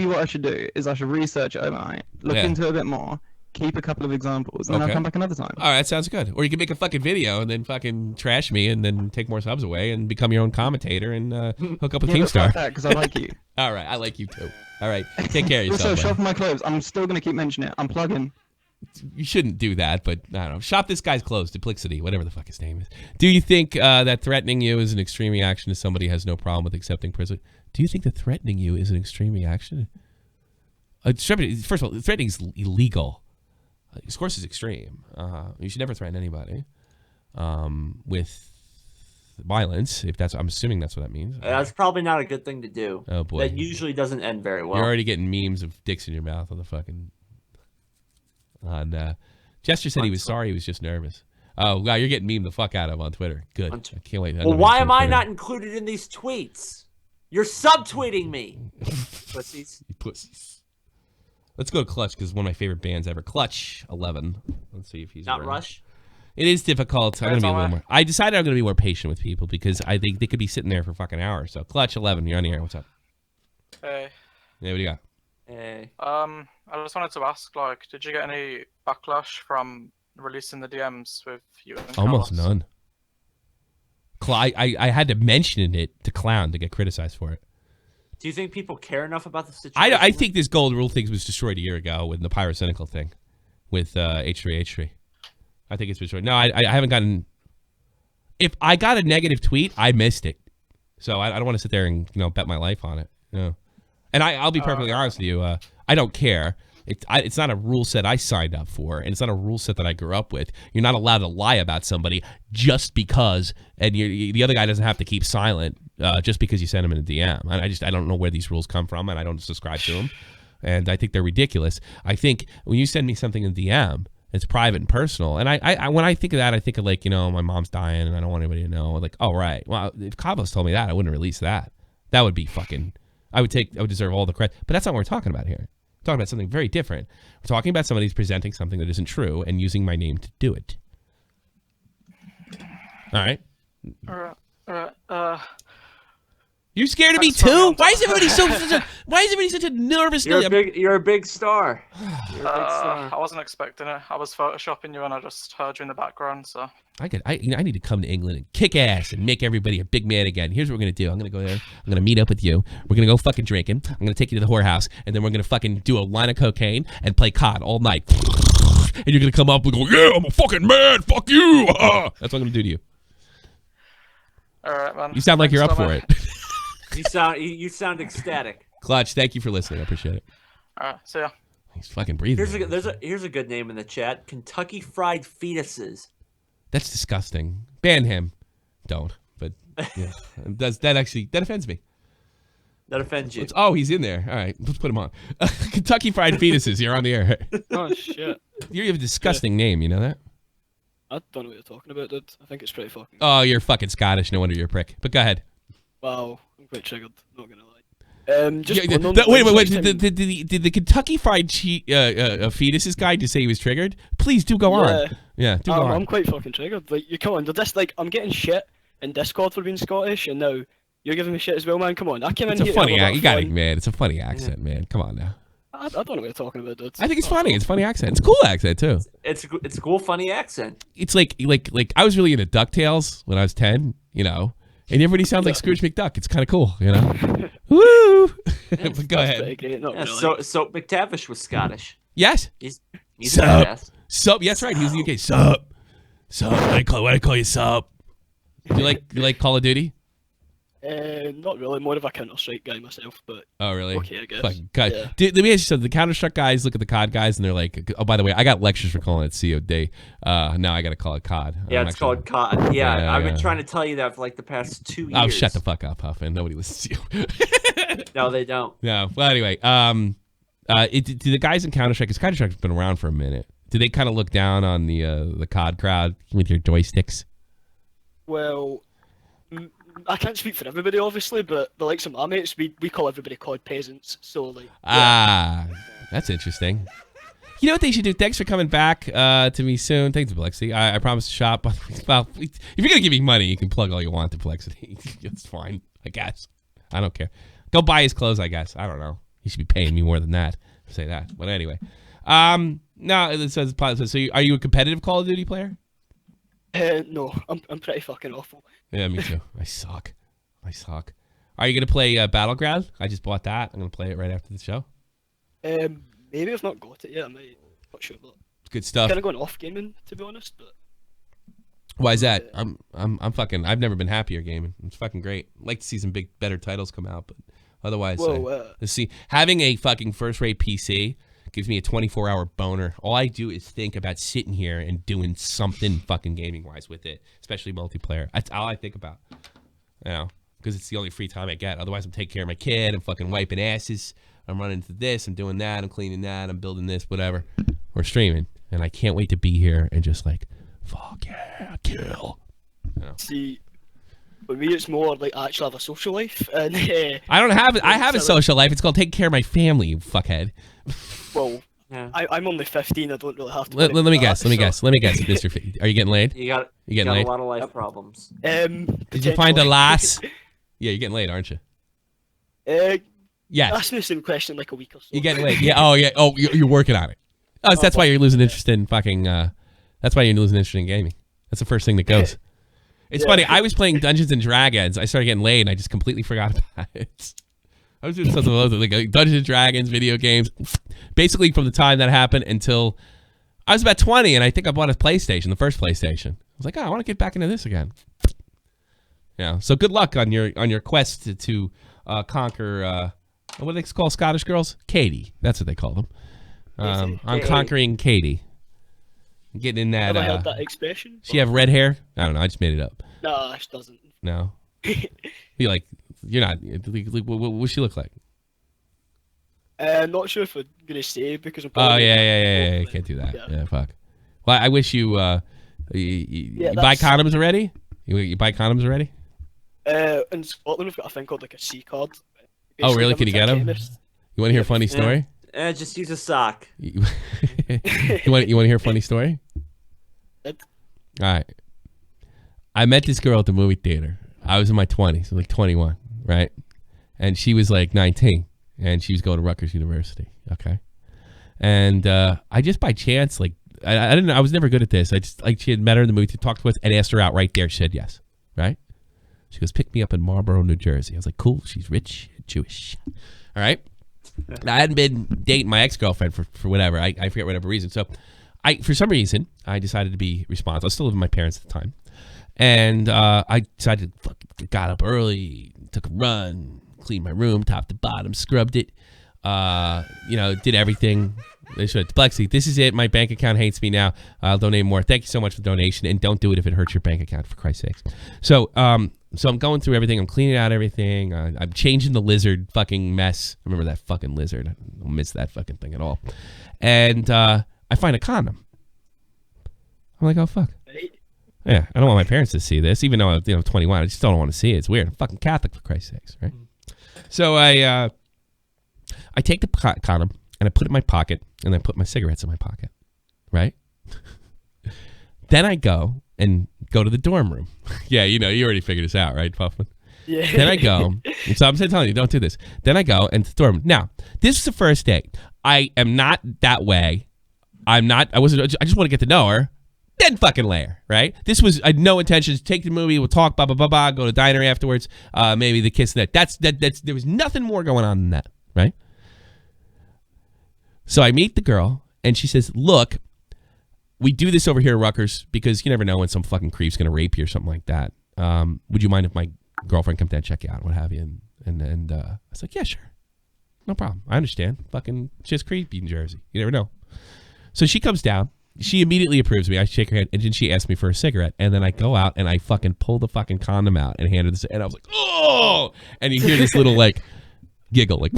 what I should do is I should research it overnight, look into it a bit more. Keep a couple of examples, and then I'll come back another time. All right, that sounds good. Or you can make a fucking video and then fucking trash me and then take more subs away and become your own commentator and hook up with Keemstar. Because I like you. All right, I like you too. All right, take care of yourself. Also, buddy. shop my clothes. I'm still going to keep mentioning it. I'm plugging. You shouldn't do that, but I don't know. Shop this guy's clothes, Duplicity, whatever the fuck his name is. Do you think that threatening you is an extreme reaction to somebody who has no problem with accepting prison? Do you think that threatening you is an extreme reaction? First of all, threatening is illegal. Scarce is extreme. You should never threaten anybody with violence. If that's, I'm assuming that's what that means. That's probably not a good thing to do. Oh boy, that usually doesn't end very well. You're already getting memes of dicks in your mouth on the fucking. Jester said he was sorry. He was just nervous. Oh wow, you're getting memed the fuck out of on Twitter. Good. I can't wait. Well, why am I not included in these tweets? You're subtweeting me, pussies. You pussies. Let's go to Clutch because it's one of my favorite bands ever. Clutch 11. Let's see if he's not around. Rush. It is difficult. I'm gonna be a little more. I decided I'm gonna be more patient with people because I think they could be sitting there for fucking hours. So Clutch 11, you're on the air. What's up? Hey. Yeah, what do you got? Hey. I just wanted to ask, like, did you get any backlash from releasing the DMs with you and Almost Kavos? none. I had to mention it to Clown to get criticized for it. Do you think people care enough about the situation? I think this gold rule thing was destroyed a year ago with the pyrocynical thing with H3H3. I think it's destroyed. No, I haven't gotten. If I got a negative tweet, I missed it. So I don't want to sit there and bet my life on it. No. And I'll be perfectly honest with you. I don't care. It's not a rule set I signed up for, and it's not a rule set that I grew up with. You're not allowed to lie about somebody just because, and the other guy doesn't have to keep silent just because you send him in a DM. I don't know where these rules come from, and I don't subscribe to them, and I think they're ridiculous. I think when you send me something in DM, it's private and personal, and I when I think of that, I think of like my mom's dying, and I don't want anybody to know. Like, oh right, well if Kavos told me that, I wouldn't release that. That would be fucking. I would deserve all the credit, but that's not what we're talking about here. We're talking about something very different. We're talking about somebody who's presenting something that isn't true and using my name to do it. All right. You scared of me too? Why is everybody such a nervous? You're a big star. I wasn't expecting it. I was photoshopping you, and I just heard you in the background. So I need to come to England and kick ass and make everybody a big man again. Here's what we're gonna do. I'm gonna go there. I'm gonna meet up with you. We're gonna go fucking drinking. I'm gonna take you to the whorehouse, and then we're gonna fucking do a line of cocaine and play COD all night. And you're gonna come up and go, yeah, I'm a fucking man. Fuck you. That's what I'm gonna do to you. all right, man. You sound like you're up for it. You sound ecstatic. Clutch, thank you for listening. I appreciate it. All right, see ya. He's fucking breathing. Here's a good name in the chat. Kentucky Fried Fetuses. That's disgusting. Ban him. don't. But yeah, that offends me. That offends you. Oh, he's in there. All right, let's put him on. Kentucky Fried Fetuses. You're on the air. Oh shit! You have a disgusting name. You know that? I don't know what you're talking about, dude. I think it's pretty fucking. Oh, you're fucking Scottish. No wonder you're a prick. But go ahead. Wow, I'm quite triggered. Not gonna lie. Did the Kentucky Fried Fetuses guy just say he was triggered? Please do go on. Yeah, do go on. I'm quite fucking triggered. Like, you come on, they're just like, I'm getting shit in Discord for being Scottish, and now you're giving me shit as well, man. Come on, I came in here. It's a funny accent. You gotta, man. It's a funny accent, man. Come on now. I don't know what you're talking about, dude. I think it's funny. It's a funny accent. It's a cool accent too. It's a cool, funny accent. It's like I was really into DuckTales when I was 10. You know. And everybody sounds like Scrooge McDuck. It's kind of cool, you know. Woo! But go ahead. So McTavish was Scottish. Yes. He's sup. Sup. Yes, right. He was in the UK. Sup. Sup. Why do I call you sup? Do you like Call of Duty? Not really. More of a Counter-Strike guy myself, but oh really? Okay, I guess. Fucking COD. Yeah. Let me ask you something. The Counter-Strike guys look at the COD guys and they're like, oh, by the way, I got lectures for calling it COD. Now I got to call it COD. Yeah, it's called COD. Yeah, I've been trying to tell you that for like the past 2 years. Oh, shut the fuck up, Huffman. Nobody listens to you. No, they don't. No. Well, anyway, do the guys in Counter-Strike, because Counter-Strike's been around for a minute, do they kind of look down on the COD crowd with your joysticks? Well, I can't speak for everybody, obviously, but the likes of my mates, we call everybody COD peasants. So like. That's interesting. You know what they should do? Thanks for coming back to me soon. Thanks, Plexi. I promise to shop. Well, if you're gonna give me money, you can plug all you want to Plexi. It's fine, I guess. I don't care. Go buy his clothes, I guess. I don't know. He should be paying me more than that. Say that. But anyway, no. It says so. Are you a competitive Call of Duty player? No, I'm pretty fucking awful. Yeah, me too. I suck. Are you gonna play Battleground? I just bought that. I'm gonna play it right after the show. Maybe I've not got it yet. I'm not sure, but good stuff. Kind of going off gaming, to be honest. But why is that? I'm fucking. I've never been happier gaming. It's fucking great. I'd like to see some better titles come out, but otherwise, let's see. Having a fucking first-rate PC gives me a 24-hour boner. All I do is think about sitting here and doing something fucking gaming-wise with it, especially multiplayer. That's all I think about. You know, because it's the only free time I get. Otherwise, I'm taking care of my kid. I'm fucking wiping asses. I'm running to this. I'm doing that. I'm cleaning that. I'm building this, whatever. We're streaming. And I can't wait to be here and just like, fuck yeah, kill. You know? See, for me, it's more like I actually have a social life. And I don't have it. I have a social life. It's called taking care of my family, you fuckhead. Well, yeah. I'm only 15. I don't really have to. Let me guess, Mr. F. Are you getting laid? You got laid? a lot of life problems. Did you find a lass? Yeah, you're getting laid, aren't you? Yes. Ask me the same question in like a week or so. You're getting laid. Yeah. Oh, yeah. Oh, you're working on it. Oh, that's why you're losing interest in fucking. That's why you're losing interest in gaming. That's the first thing that goes. It's funny. I was playing Dungeons and Dragons. I started getting laid, and I just completely forgot about it. I was doing something like Dungeons and Dragons, video games, basically from the time that happened until I was about 20, and I think I bought a PlayStation, the first PlayStation. I was like, oh, I want to get back into this again. Yeah. So good luck on your quest to conquer. What do they call Scottish girls? Katie. That's what they call them. I'm conquering Katie. Getting in that. Have I heard that expression? She have red hair? I don't know. I just made it up. No, she doesn't. No. You're not. What she look like? Not sure if I'm gonna say because I'm. Oh yeah. You can't do that. Yeah, fuck. Well, I wish you. You buy condoms already? You buy condoms already? In Scotland, we've got a thing called like a C card. Oh really? Can you get them? You want to hear a funny story? Just use a sock. You want to hear a funny story? All right. I met this girl at the movie theater. I was in my 20s, like 21, right? And she was like 19, and she was going to Rutgers University. Okay. And I just by chance, like, I didn't know, I was never good at this. I just, like, she had met her in the movie to talk to us and asked her out right there. She said yes, right? She goes, pick me up in Marlboro, New Jersey. I was like, cool. She's rich, Jewish. All right. And I hadn't been dating my ex-girlfriend for whatever. I forget whatever reason. So for some reason, I decided to be responsible. I was still living with my parents at the time. And I decided to got up early, took a run, cleaned my room, top to bottom, scrubbed it, did everything. They should. Plexi, this is it. My bank account hates me now. I'll donate more. Thank you so much for the donation, and don't do it if it hurts your bank account, for Christ's sakes. So, so I'm going through everything. I'm cleaning out everything. I'm changing the lizard fucking mess. I remember that fucking lizard. I don't miss that fucking thing at all. And I find a condom. I'm like, oh, fuck. Yeah, I don't want my parents to see this, even though I'm 21. I just don't want to see it. It's weird. I'm fucking Catholic, for Christ's sakes, right? So I take the condom and I put it in my pocket, and I put my cigarettes in my pocket, right? Then I go to the dorm room. Yeah, you already figured this out, right, Huffman? Yeah. Then I go. So I'm telling you, don't do this. Then I go and the dorm room. Now, this is the first date. I am not that way. I just want to get to know her. Then fucking lay her, right? This was, I had no intentions. Take the movie, we'll talk, blah, blah, blah, blah, go to diner afterwards, maybe the kiss and that. There was nothing more going on than that, right? So I meet the girl, and she says, look, we do this over here at Rutgers because you never know when some fucking creep's going to rape you or something like that. Would you mind if my girlfriend comes down and check you out, what have you? And I was like, yeah, sure. No problem. I understand. Fucking just creepy in Jersey. You never know. So she comes down. She immediately approves me. I shake her hand, and then she asks me for a cigarette. And then I go out, and I fucking pull the fucking condom out and hand her this. And I was like, oh! And you hear this little, like, giggle, like,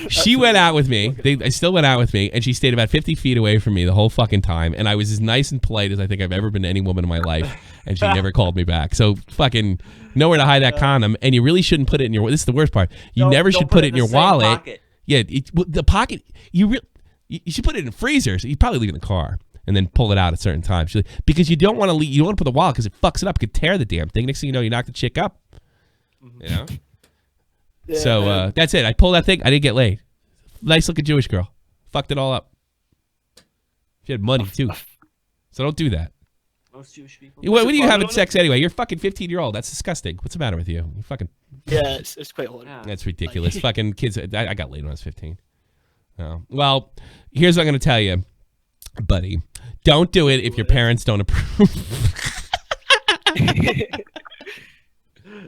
she went out with me. They still went out with me, and she stayed about 50 feet away from me the whole fucking time. And I was as nice and polite as I think I've ever been to any woman in my life. And she never called me back. So fucking nowhere to hide that condom. And you really shouldn't put it in your. This is the worst part. You never should put it in your wallet. Pocket. Yeah, the pocket. You should put it in the freezer. So you probably leave it in the car and then pull it out at certain times because you don't want to leave. You don't want to put the wallet because it fucks it up. It could tear the damn thing. Next thing you know, you knock the chick up. You know. Yeah, so that's it. I pulled that thing. I didn't get laid. Nice looking Jewish girl. Fucked it all up. She had money too. So don't do that. Most Jewish people. What are you having sex anyway? You're a fucking 15-year-old. That's disgusting. What's the matter with you? You fucking. Yeah, it's quite hard. That's ridiculous. Fucking kids. I got laid when I was 15. Oh. Well, here's what I'm going to tell you, buddy. Don't do it if your parents don't approve.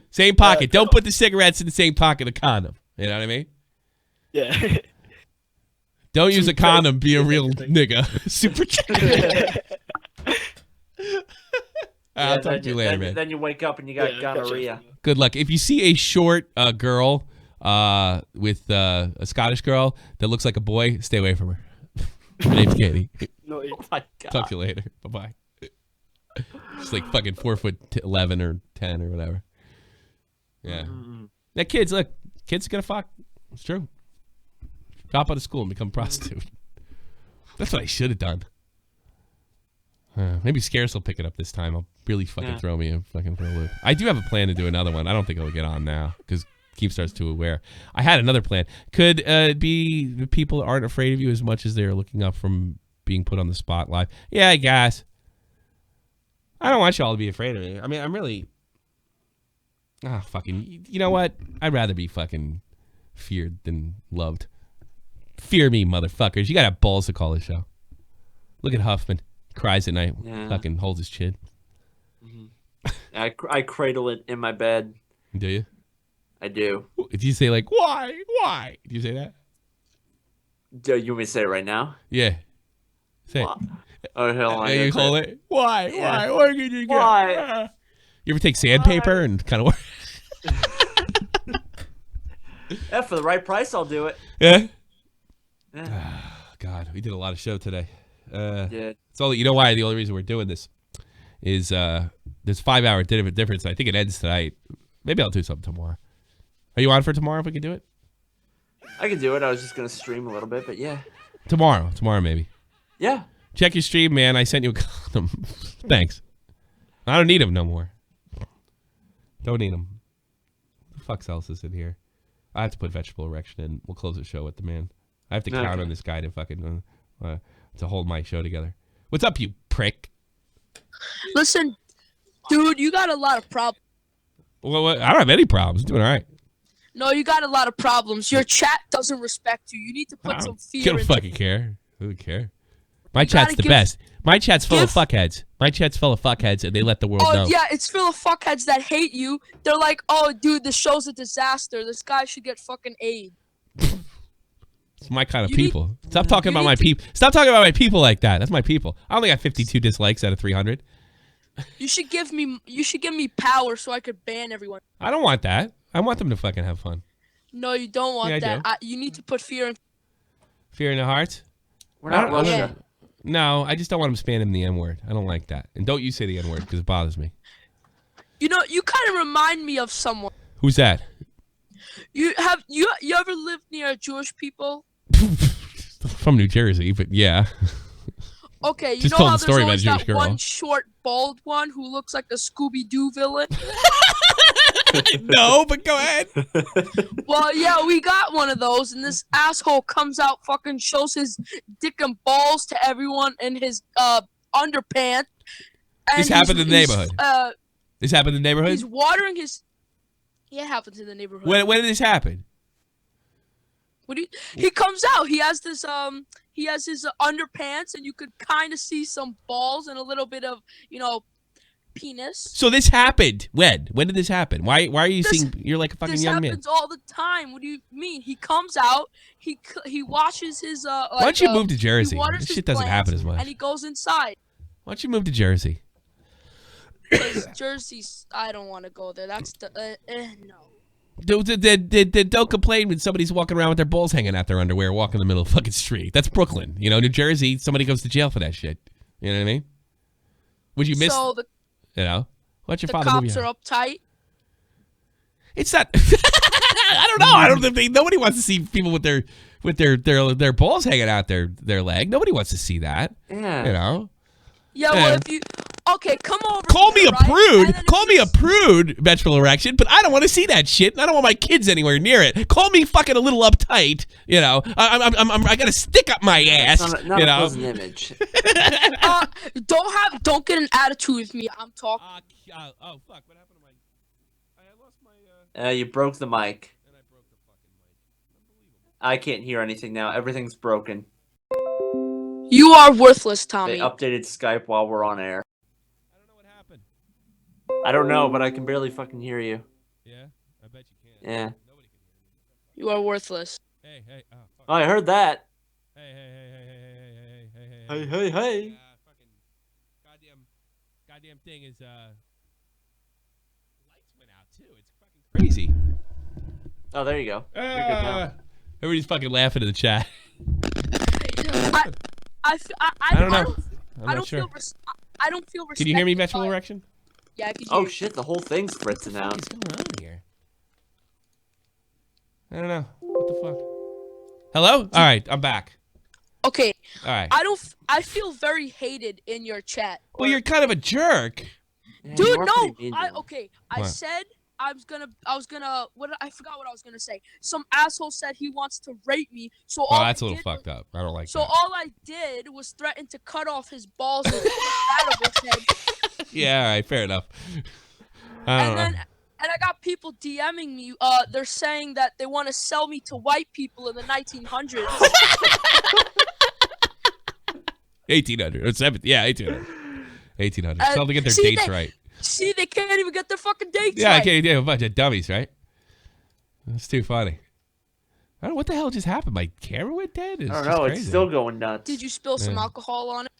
Same pocket. Don't put the cigarettes in the same pocket of condom. You know what I mean? Yeah. Don't use a condom. Be a real nigga. Super. I'll talk to you later, man. Then you wake up and you got gonorrhea. Good luck. If you see a short girl with a Scottish girl that looks like a boy, stay away from her. My name's Katie. Oh my God. Talk to you later. Bye-bye. She's like fucking 4'11" or 10 or whatever. Yeah. That kids are gonna fuck. It's true. Drop out of school and become a prostitute. That's what I should have done. Maybe Scarce will pick it up this time. I'll really fucking throw me for a loop. I do have a plan to do another one. I don't think it'll get on now because Keemstar's too aware. I had another plan. Could be the people aren't afraid of you as much as they're looking up from being put on the spot live. Yeah, I guess. I don't want y'all to be afraid of me. I mean, I'm really... fucking... You know what? I'd rather be fucking feared than loved. Fear me, motherfuckers. You gotta have balls to call this show. Look at Huffman. Cries at night. Yeah. Fucking holds his chin. I cradle it in my bed. Do you? I do. Did you say like, why? Why? Did you say that? Do you want me to say it right now? Yeah. Say it. Oh, hell on. You call it? Why? Yeah. Why? Why did you get? Why? You ever take sandpaper and kind of work? Yeah, for the right price, I'll do it. Yeah? Yeah. God, we did a lot of show today. Yeah. It's all, you know why? The only reason we're doing this is there's 5-hour difference. I think it ends tonight. Maybe I'll do something tomorrow. Are you on for tomorrow if we can do it? I can do it. I was just going to stream a little bit, but yeah. Tomorrow maybe. Yeah. Check your stream, man. I sent you a condom. Thanks. I don't need them no more. Don't need them. What the fuck else is in here? I have to put vegetable erection in. We'll close the show with the man. I have to count on this guy to fucking to hold my show together. What's up, you prick? Listen, dude, you got a lot of problems. Well, I don't have any problems. I'm doing all right. No, you got a lot of problems. Your chat doesn't respect you. You need to put some fear. You don't fucking care. Who would care? My chat's the best. My chat's full of fuckheads. My chat's full of fuckheads, and they let the world know. Oh, yeah, it's full of fuckheads that hate you. They're like, oh, dude, this show's a disaster. This guy should get fucking AIDS. It's my kind of people. Stop talking about my people. Stop talking about my people like that. That's my people. I only got 52 dislikes out of 300. You should give me power so I could ban everyone. I don't want that. I want them to fucking have fun. No, you don't want Yeah, I that. do. You need to put fear in. Fear in their hearts? We're not Russia. No, I just don't want them spamming the N-word. I don't like that. And don't you say the N-word because it bothers me. You know, you kind of remind me of someone. Who's that? You ever lived near Jewish people? From New Jersey, but yeah. Okay, you Just know told how the story there's about always a Jewish that girl. one short, bald one who looks like a Scooby-Doo villain? No, but go ahead. Well, yeah, we got one of those, and this asshole comes out, fucking shows his dick and balls to everyone in his underpants. This happened in the neighborhood. This happened in the neighborhood? He's watering his... Yeah, it happens in the neighborhood. When did this happen? He comes out. He has this he has his underpants, and you could kind of see some balls and a little bit of, penis. So this happened. When? When did this happen? Why are you seeing? You're like a fucking young man. This happens all the time. What do you mean? He comes out. He washes his Why don't you move to Jersey? He waters This his shit doesn't happen as much. And he goes inside. Why don't you move to Jersey? Jersey's. I don't want to go there. That's the no. Don't complain when somebody's walking around with their balls hanging out their underwear, walking in the middle of the fucking street. That's Brooklyn. New Jersey, somebody goes to jail for that shit. You know what I mean? Would you miss? So Let your the father cops are uptight. It's not. I don't know. I don't think nobody wants to see people with their balls hanging out their leg. Nobody wants to see that. Yeah. Yeah. Well, if you. Okay, come over. Call me a prude. Right? Call me a prude, vegetable erection, but I don't want to see that shit. And I don't want my kids anywhere near it. Call me fucking a little uptight. I got a stick up my ass. Not a pleasant image. Don't get an attitude with me. I'm talking. Oh fuck! What happened to my? I lost my. You broke the mic. And I broke the fucking mic. I can't hear anything now. Everything's broken. You are worthless, Tommy. They updated Skype while we're on air. I don't know, but I can barely fucking hear you. Yeah, I bet you can. Yeah. Nobody can hear me. You are worthless. Hey. Oh, fuck. Oh, I heard that. Hey. Hey. Fucking goddamn thing is the lights went out too. It's fucking crazy. Oh, there you go. You're good now. Everybody's fucking laughing in the chat. I don't know. I'm not sure. I don't feel respected. Can you hear me, vegetable erection? Yeah, I can hear Oh you. shit, the whole thing's fritzing out. What's going on here? I don't know. What the fuck? Hello? All right, I'm back. Okay. All right. I feel very hated in your chat. Well, you're kind of a jerk. Dude, no. I What? said I forgot what I was gonna say. Some asshole said he wants to rape me. So Oh, that's a little fucked up. I don't like So that. all I did was threaten to cut off his balls and put that over his head. Yeah, all right, fair enough. I don't know. And I got people DMing me. They're saying that they want to sell me to white people in the 1900s. 1800 or 70. Yeah, 1800. 1800. Tell them to get their see, dates right. See, they can't even get their fucking dates Yeah, I right. can't do a bunch of dummies, right? That's too funny. I don't know what the hell just happened. My camera went dead. I don't know. It's still going nuts. Did you spill some Yeah. alcohol on it?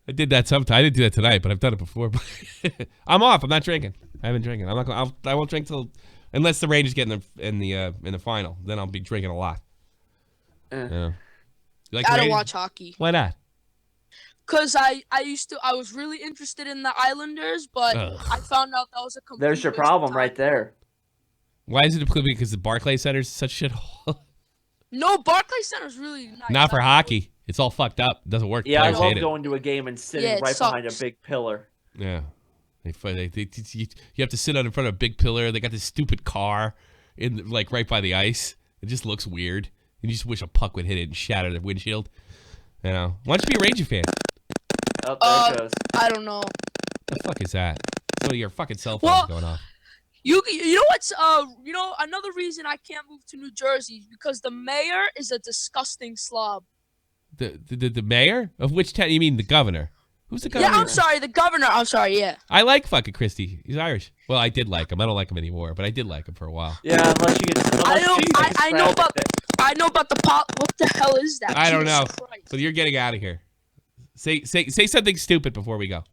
I did that sometime. I didn't do that tonight, but I've done it before. I'm off. I'm not drinking. I haven't drinking. I'm not. I won't drink till unless the Rangers get in the final. Then I'll be drinking a lot. Yeah. You like the I don't Rangers? watch hockey. Why not? Cause I was really interested in the Islanders, but Ugh. I found out that was a complete There's your waste of problem time. right there. Why is it because the Barclays Center's such a shithole? No, Barclays Center's really nice. Not for hockey. It's all fucked up. It doesn't work. Yeah, I Players love hate it. going to a game and sitting Yeah, it right behind a sucks. big pillar. Yeah. You have to sit out in front of a big pillar. They got this stupid car right by the ice. It just looks weird. You just wish a puck would hit it and shatter the windshield. You know. Why don't you be a Ranger fan? Oh, there it goes. I don't know. The fuck is that? So your fucking cell phone's going off. You know what's another reason I can't move to New Jersey is because the mayor is a disgusting slob. The mayor of which town? You mean the governor? Who's the governor? Yeah, I'm sorry, the governor. I'm sorry, yeah. I like fucking Christie. He's Irish. Well, I did like him. I don't like him anymore, but I did like him for a while. Yeah, unless you get. I know I know about the pop. What the hell is that? I don't know. Jesus Christ. So you're getting out of here. Say something stupid before we go.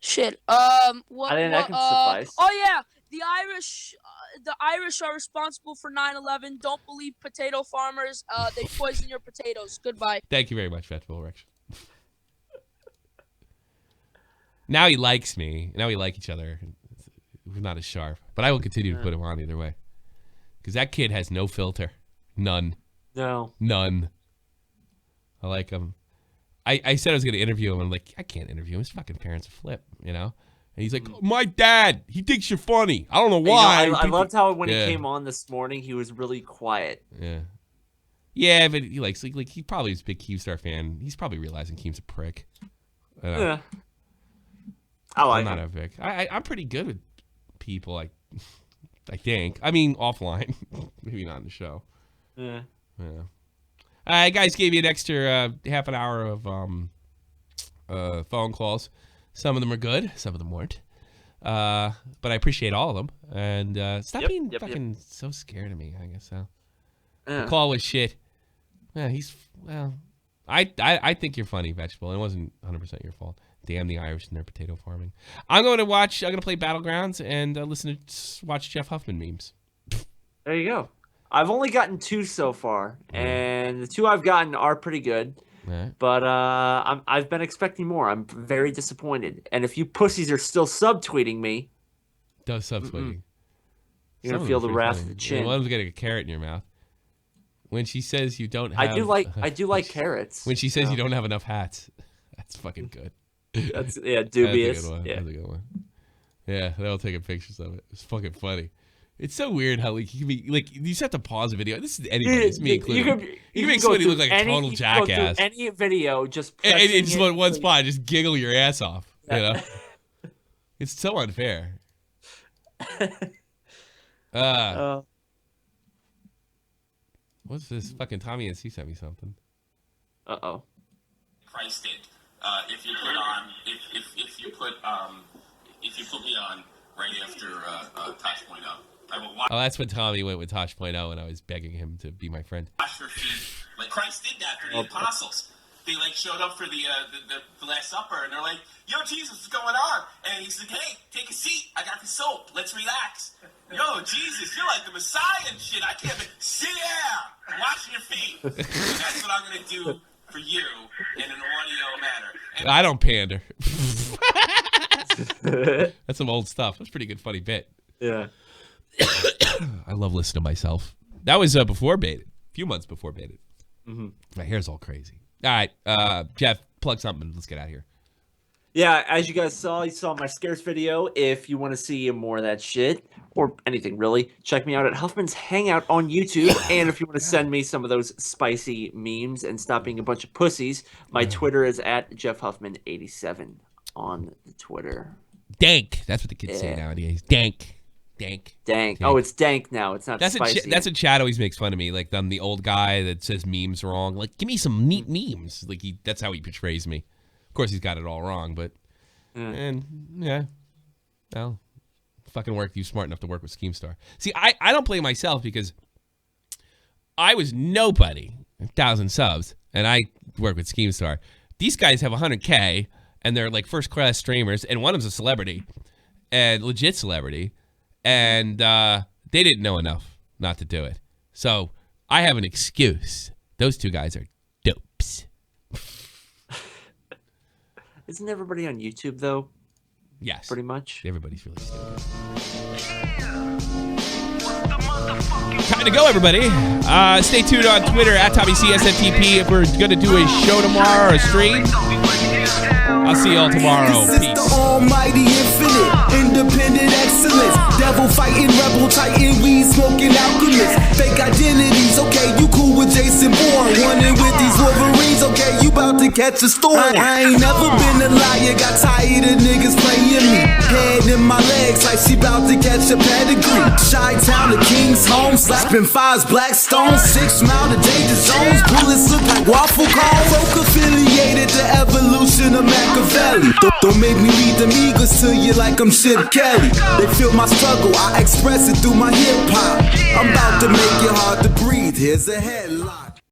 Shit. What? I think that can suffice. Oh yeah, the Irish are responsible for 9/11. Don't believe potato farmers. They poison your potatoes. Goodbye. Thank you very much, Vegetable Rex. Now he likes me. Now we like each other. We're not as sharp, but I will continue to put him on either way. Because that kid has no filter. None. No. None. I like him. I said I was going to interview him. I'm like, I can't interview him. His fucking parents are flip, you know? And he's like, my dad, he thinks you're funny. I don't know why. I loved how when he came on this morning, he was really quiet. Yeah. Yeah, but he likes, like he probably is a big Keemstar fan. He's probably realizing Keem's a prick. Yeah. I'm not a Vic. I'm pretty good with people. I think. I mean, offline, maybe not in the show. Yeah. Guys gave you an extra half an hour of phone calls. Some of them are good. Some of them weren't. But I appreciate all of them. And stop being fucking so scared of me. I guess so. The call was shit. Yeah, I think you're funny, Vegetable. It wasn't 100% your fault. Damn the Irish and their potato farming. I'm going to play Battlegrounds and watch Jeff Huffman memes. There you go. I've only gotten 2 so far, and the 2 I've gotten are pretty good. Right. But I've been expecting more. I'm very disappointed. And if you pussies are still subtweeting me, subtweeting, you're gonna feel the wrath of the chin. One of them's getting a carrot in your mouth. When she says you don't have, I do like carrots. When she says you don't have enough hats, that's fucking good. That's dubious. That's a good one. Yeah. That's a good one. Yeah, they're all taking pictures of it. It's fucking funny. It's so weird how like you can be like you just have to pause the video. This is anybody. It's me included. You can make somebody look like a total jackass. Any video, just and just one spot, just giggle your ass off. You know, it's so unfair. What's this? Fucking Tommy and C sent me something. Uh-oh. Christ did. If you put me on right after Tosh.0, I will watch. Oh, that's when Tommy went with Tosh.0 and I was begging him to be my friend. Your feet, like Christ did that for the apostles. They like showed up for the Last Supper and they're like, "Yo, Jesus, what's going on?" And he's like, "Hey, take a seat. I got the soap. Let's relax." Yo, Jesus, you're like the Messiah and shit. I can't sit down, washing your feet. And that's what I'm gonna do for you in an audio manner. And I don't pander. That's some old stuff. That's a pretty good funny bit. Yeah. I love listening to myself. That was before Baited. A few months before Baited. Mm-hmm. My hair's all crazy. All right, Jeff, plug something. Let's get out of here. Yeah, as you guys saw, you saw my Scarce video. If you want to see more of that shit, or anything really, check me out at Huffman's Hangout on YouTube. And if you want to send me some of those spicy memes and stop being a bunch of pussies, my Twitter is at JeffHuffman87 on the Twitter. Dank. That's what the kids say nowadays. Dank. Oh, it's dank now. It's not spicy. That's what Chad always makes fun of me. Like, I'm the old guy that says memes wrong. Like, give me some neat memes. Like, that's how he portrays me. Of course, he's got it all wrong, but... Well, fucking work. You're smart enough to work with Keemstar. See, I don't play myself because I was nobody, 1,000 subs, and I work with Keemstar. These guys have 100K, and they're like first-class streamers, and one of them's a celebrity, and legit celebrity, and they didn't know enough not to do it. So I have an excuse. Those two guys are dopes. Isn't everybody on YouTube, though? Yes. Pretty much. Everybody's really stupid. Time to go, everybody. Stay tuned on Twitter at TommyC SFTP if we're going to do a show tomorrow or a stream. I'll see you all tomorrow. Peace. The almighty infinite, independent excellence. Devil fighting, rebel titan, weed smoking alchemist. Fake identities, okay, you cool with Jason Bourne. Running with these Wolverines, okay, you about to catch a storm. I ain't never been a liar, got tired of niggas playing me. Head in my legs like she about to catch a pedigree. Chi-Town to King's home, slapping fives, black stones. 6 Mile to danger zones, bullets look like waffle cones. Folk affiliated to evolution of Machiavelli. belly. Don't make me read them eagles to you like I'm Chip Kelly. They feel my struggle, I express it through my hip hop. I'm about to make it hard to breathe. Here's a headline.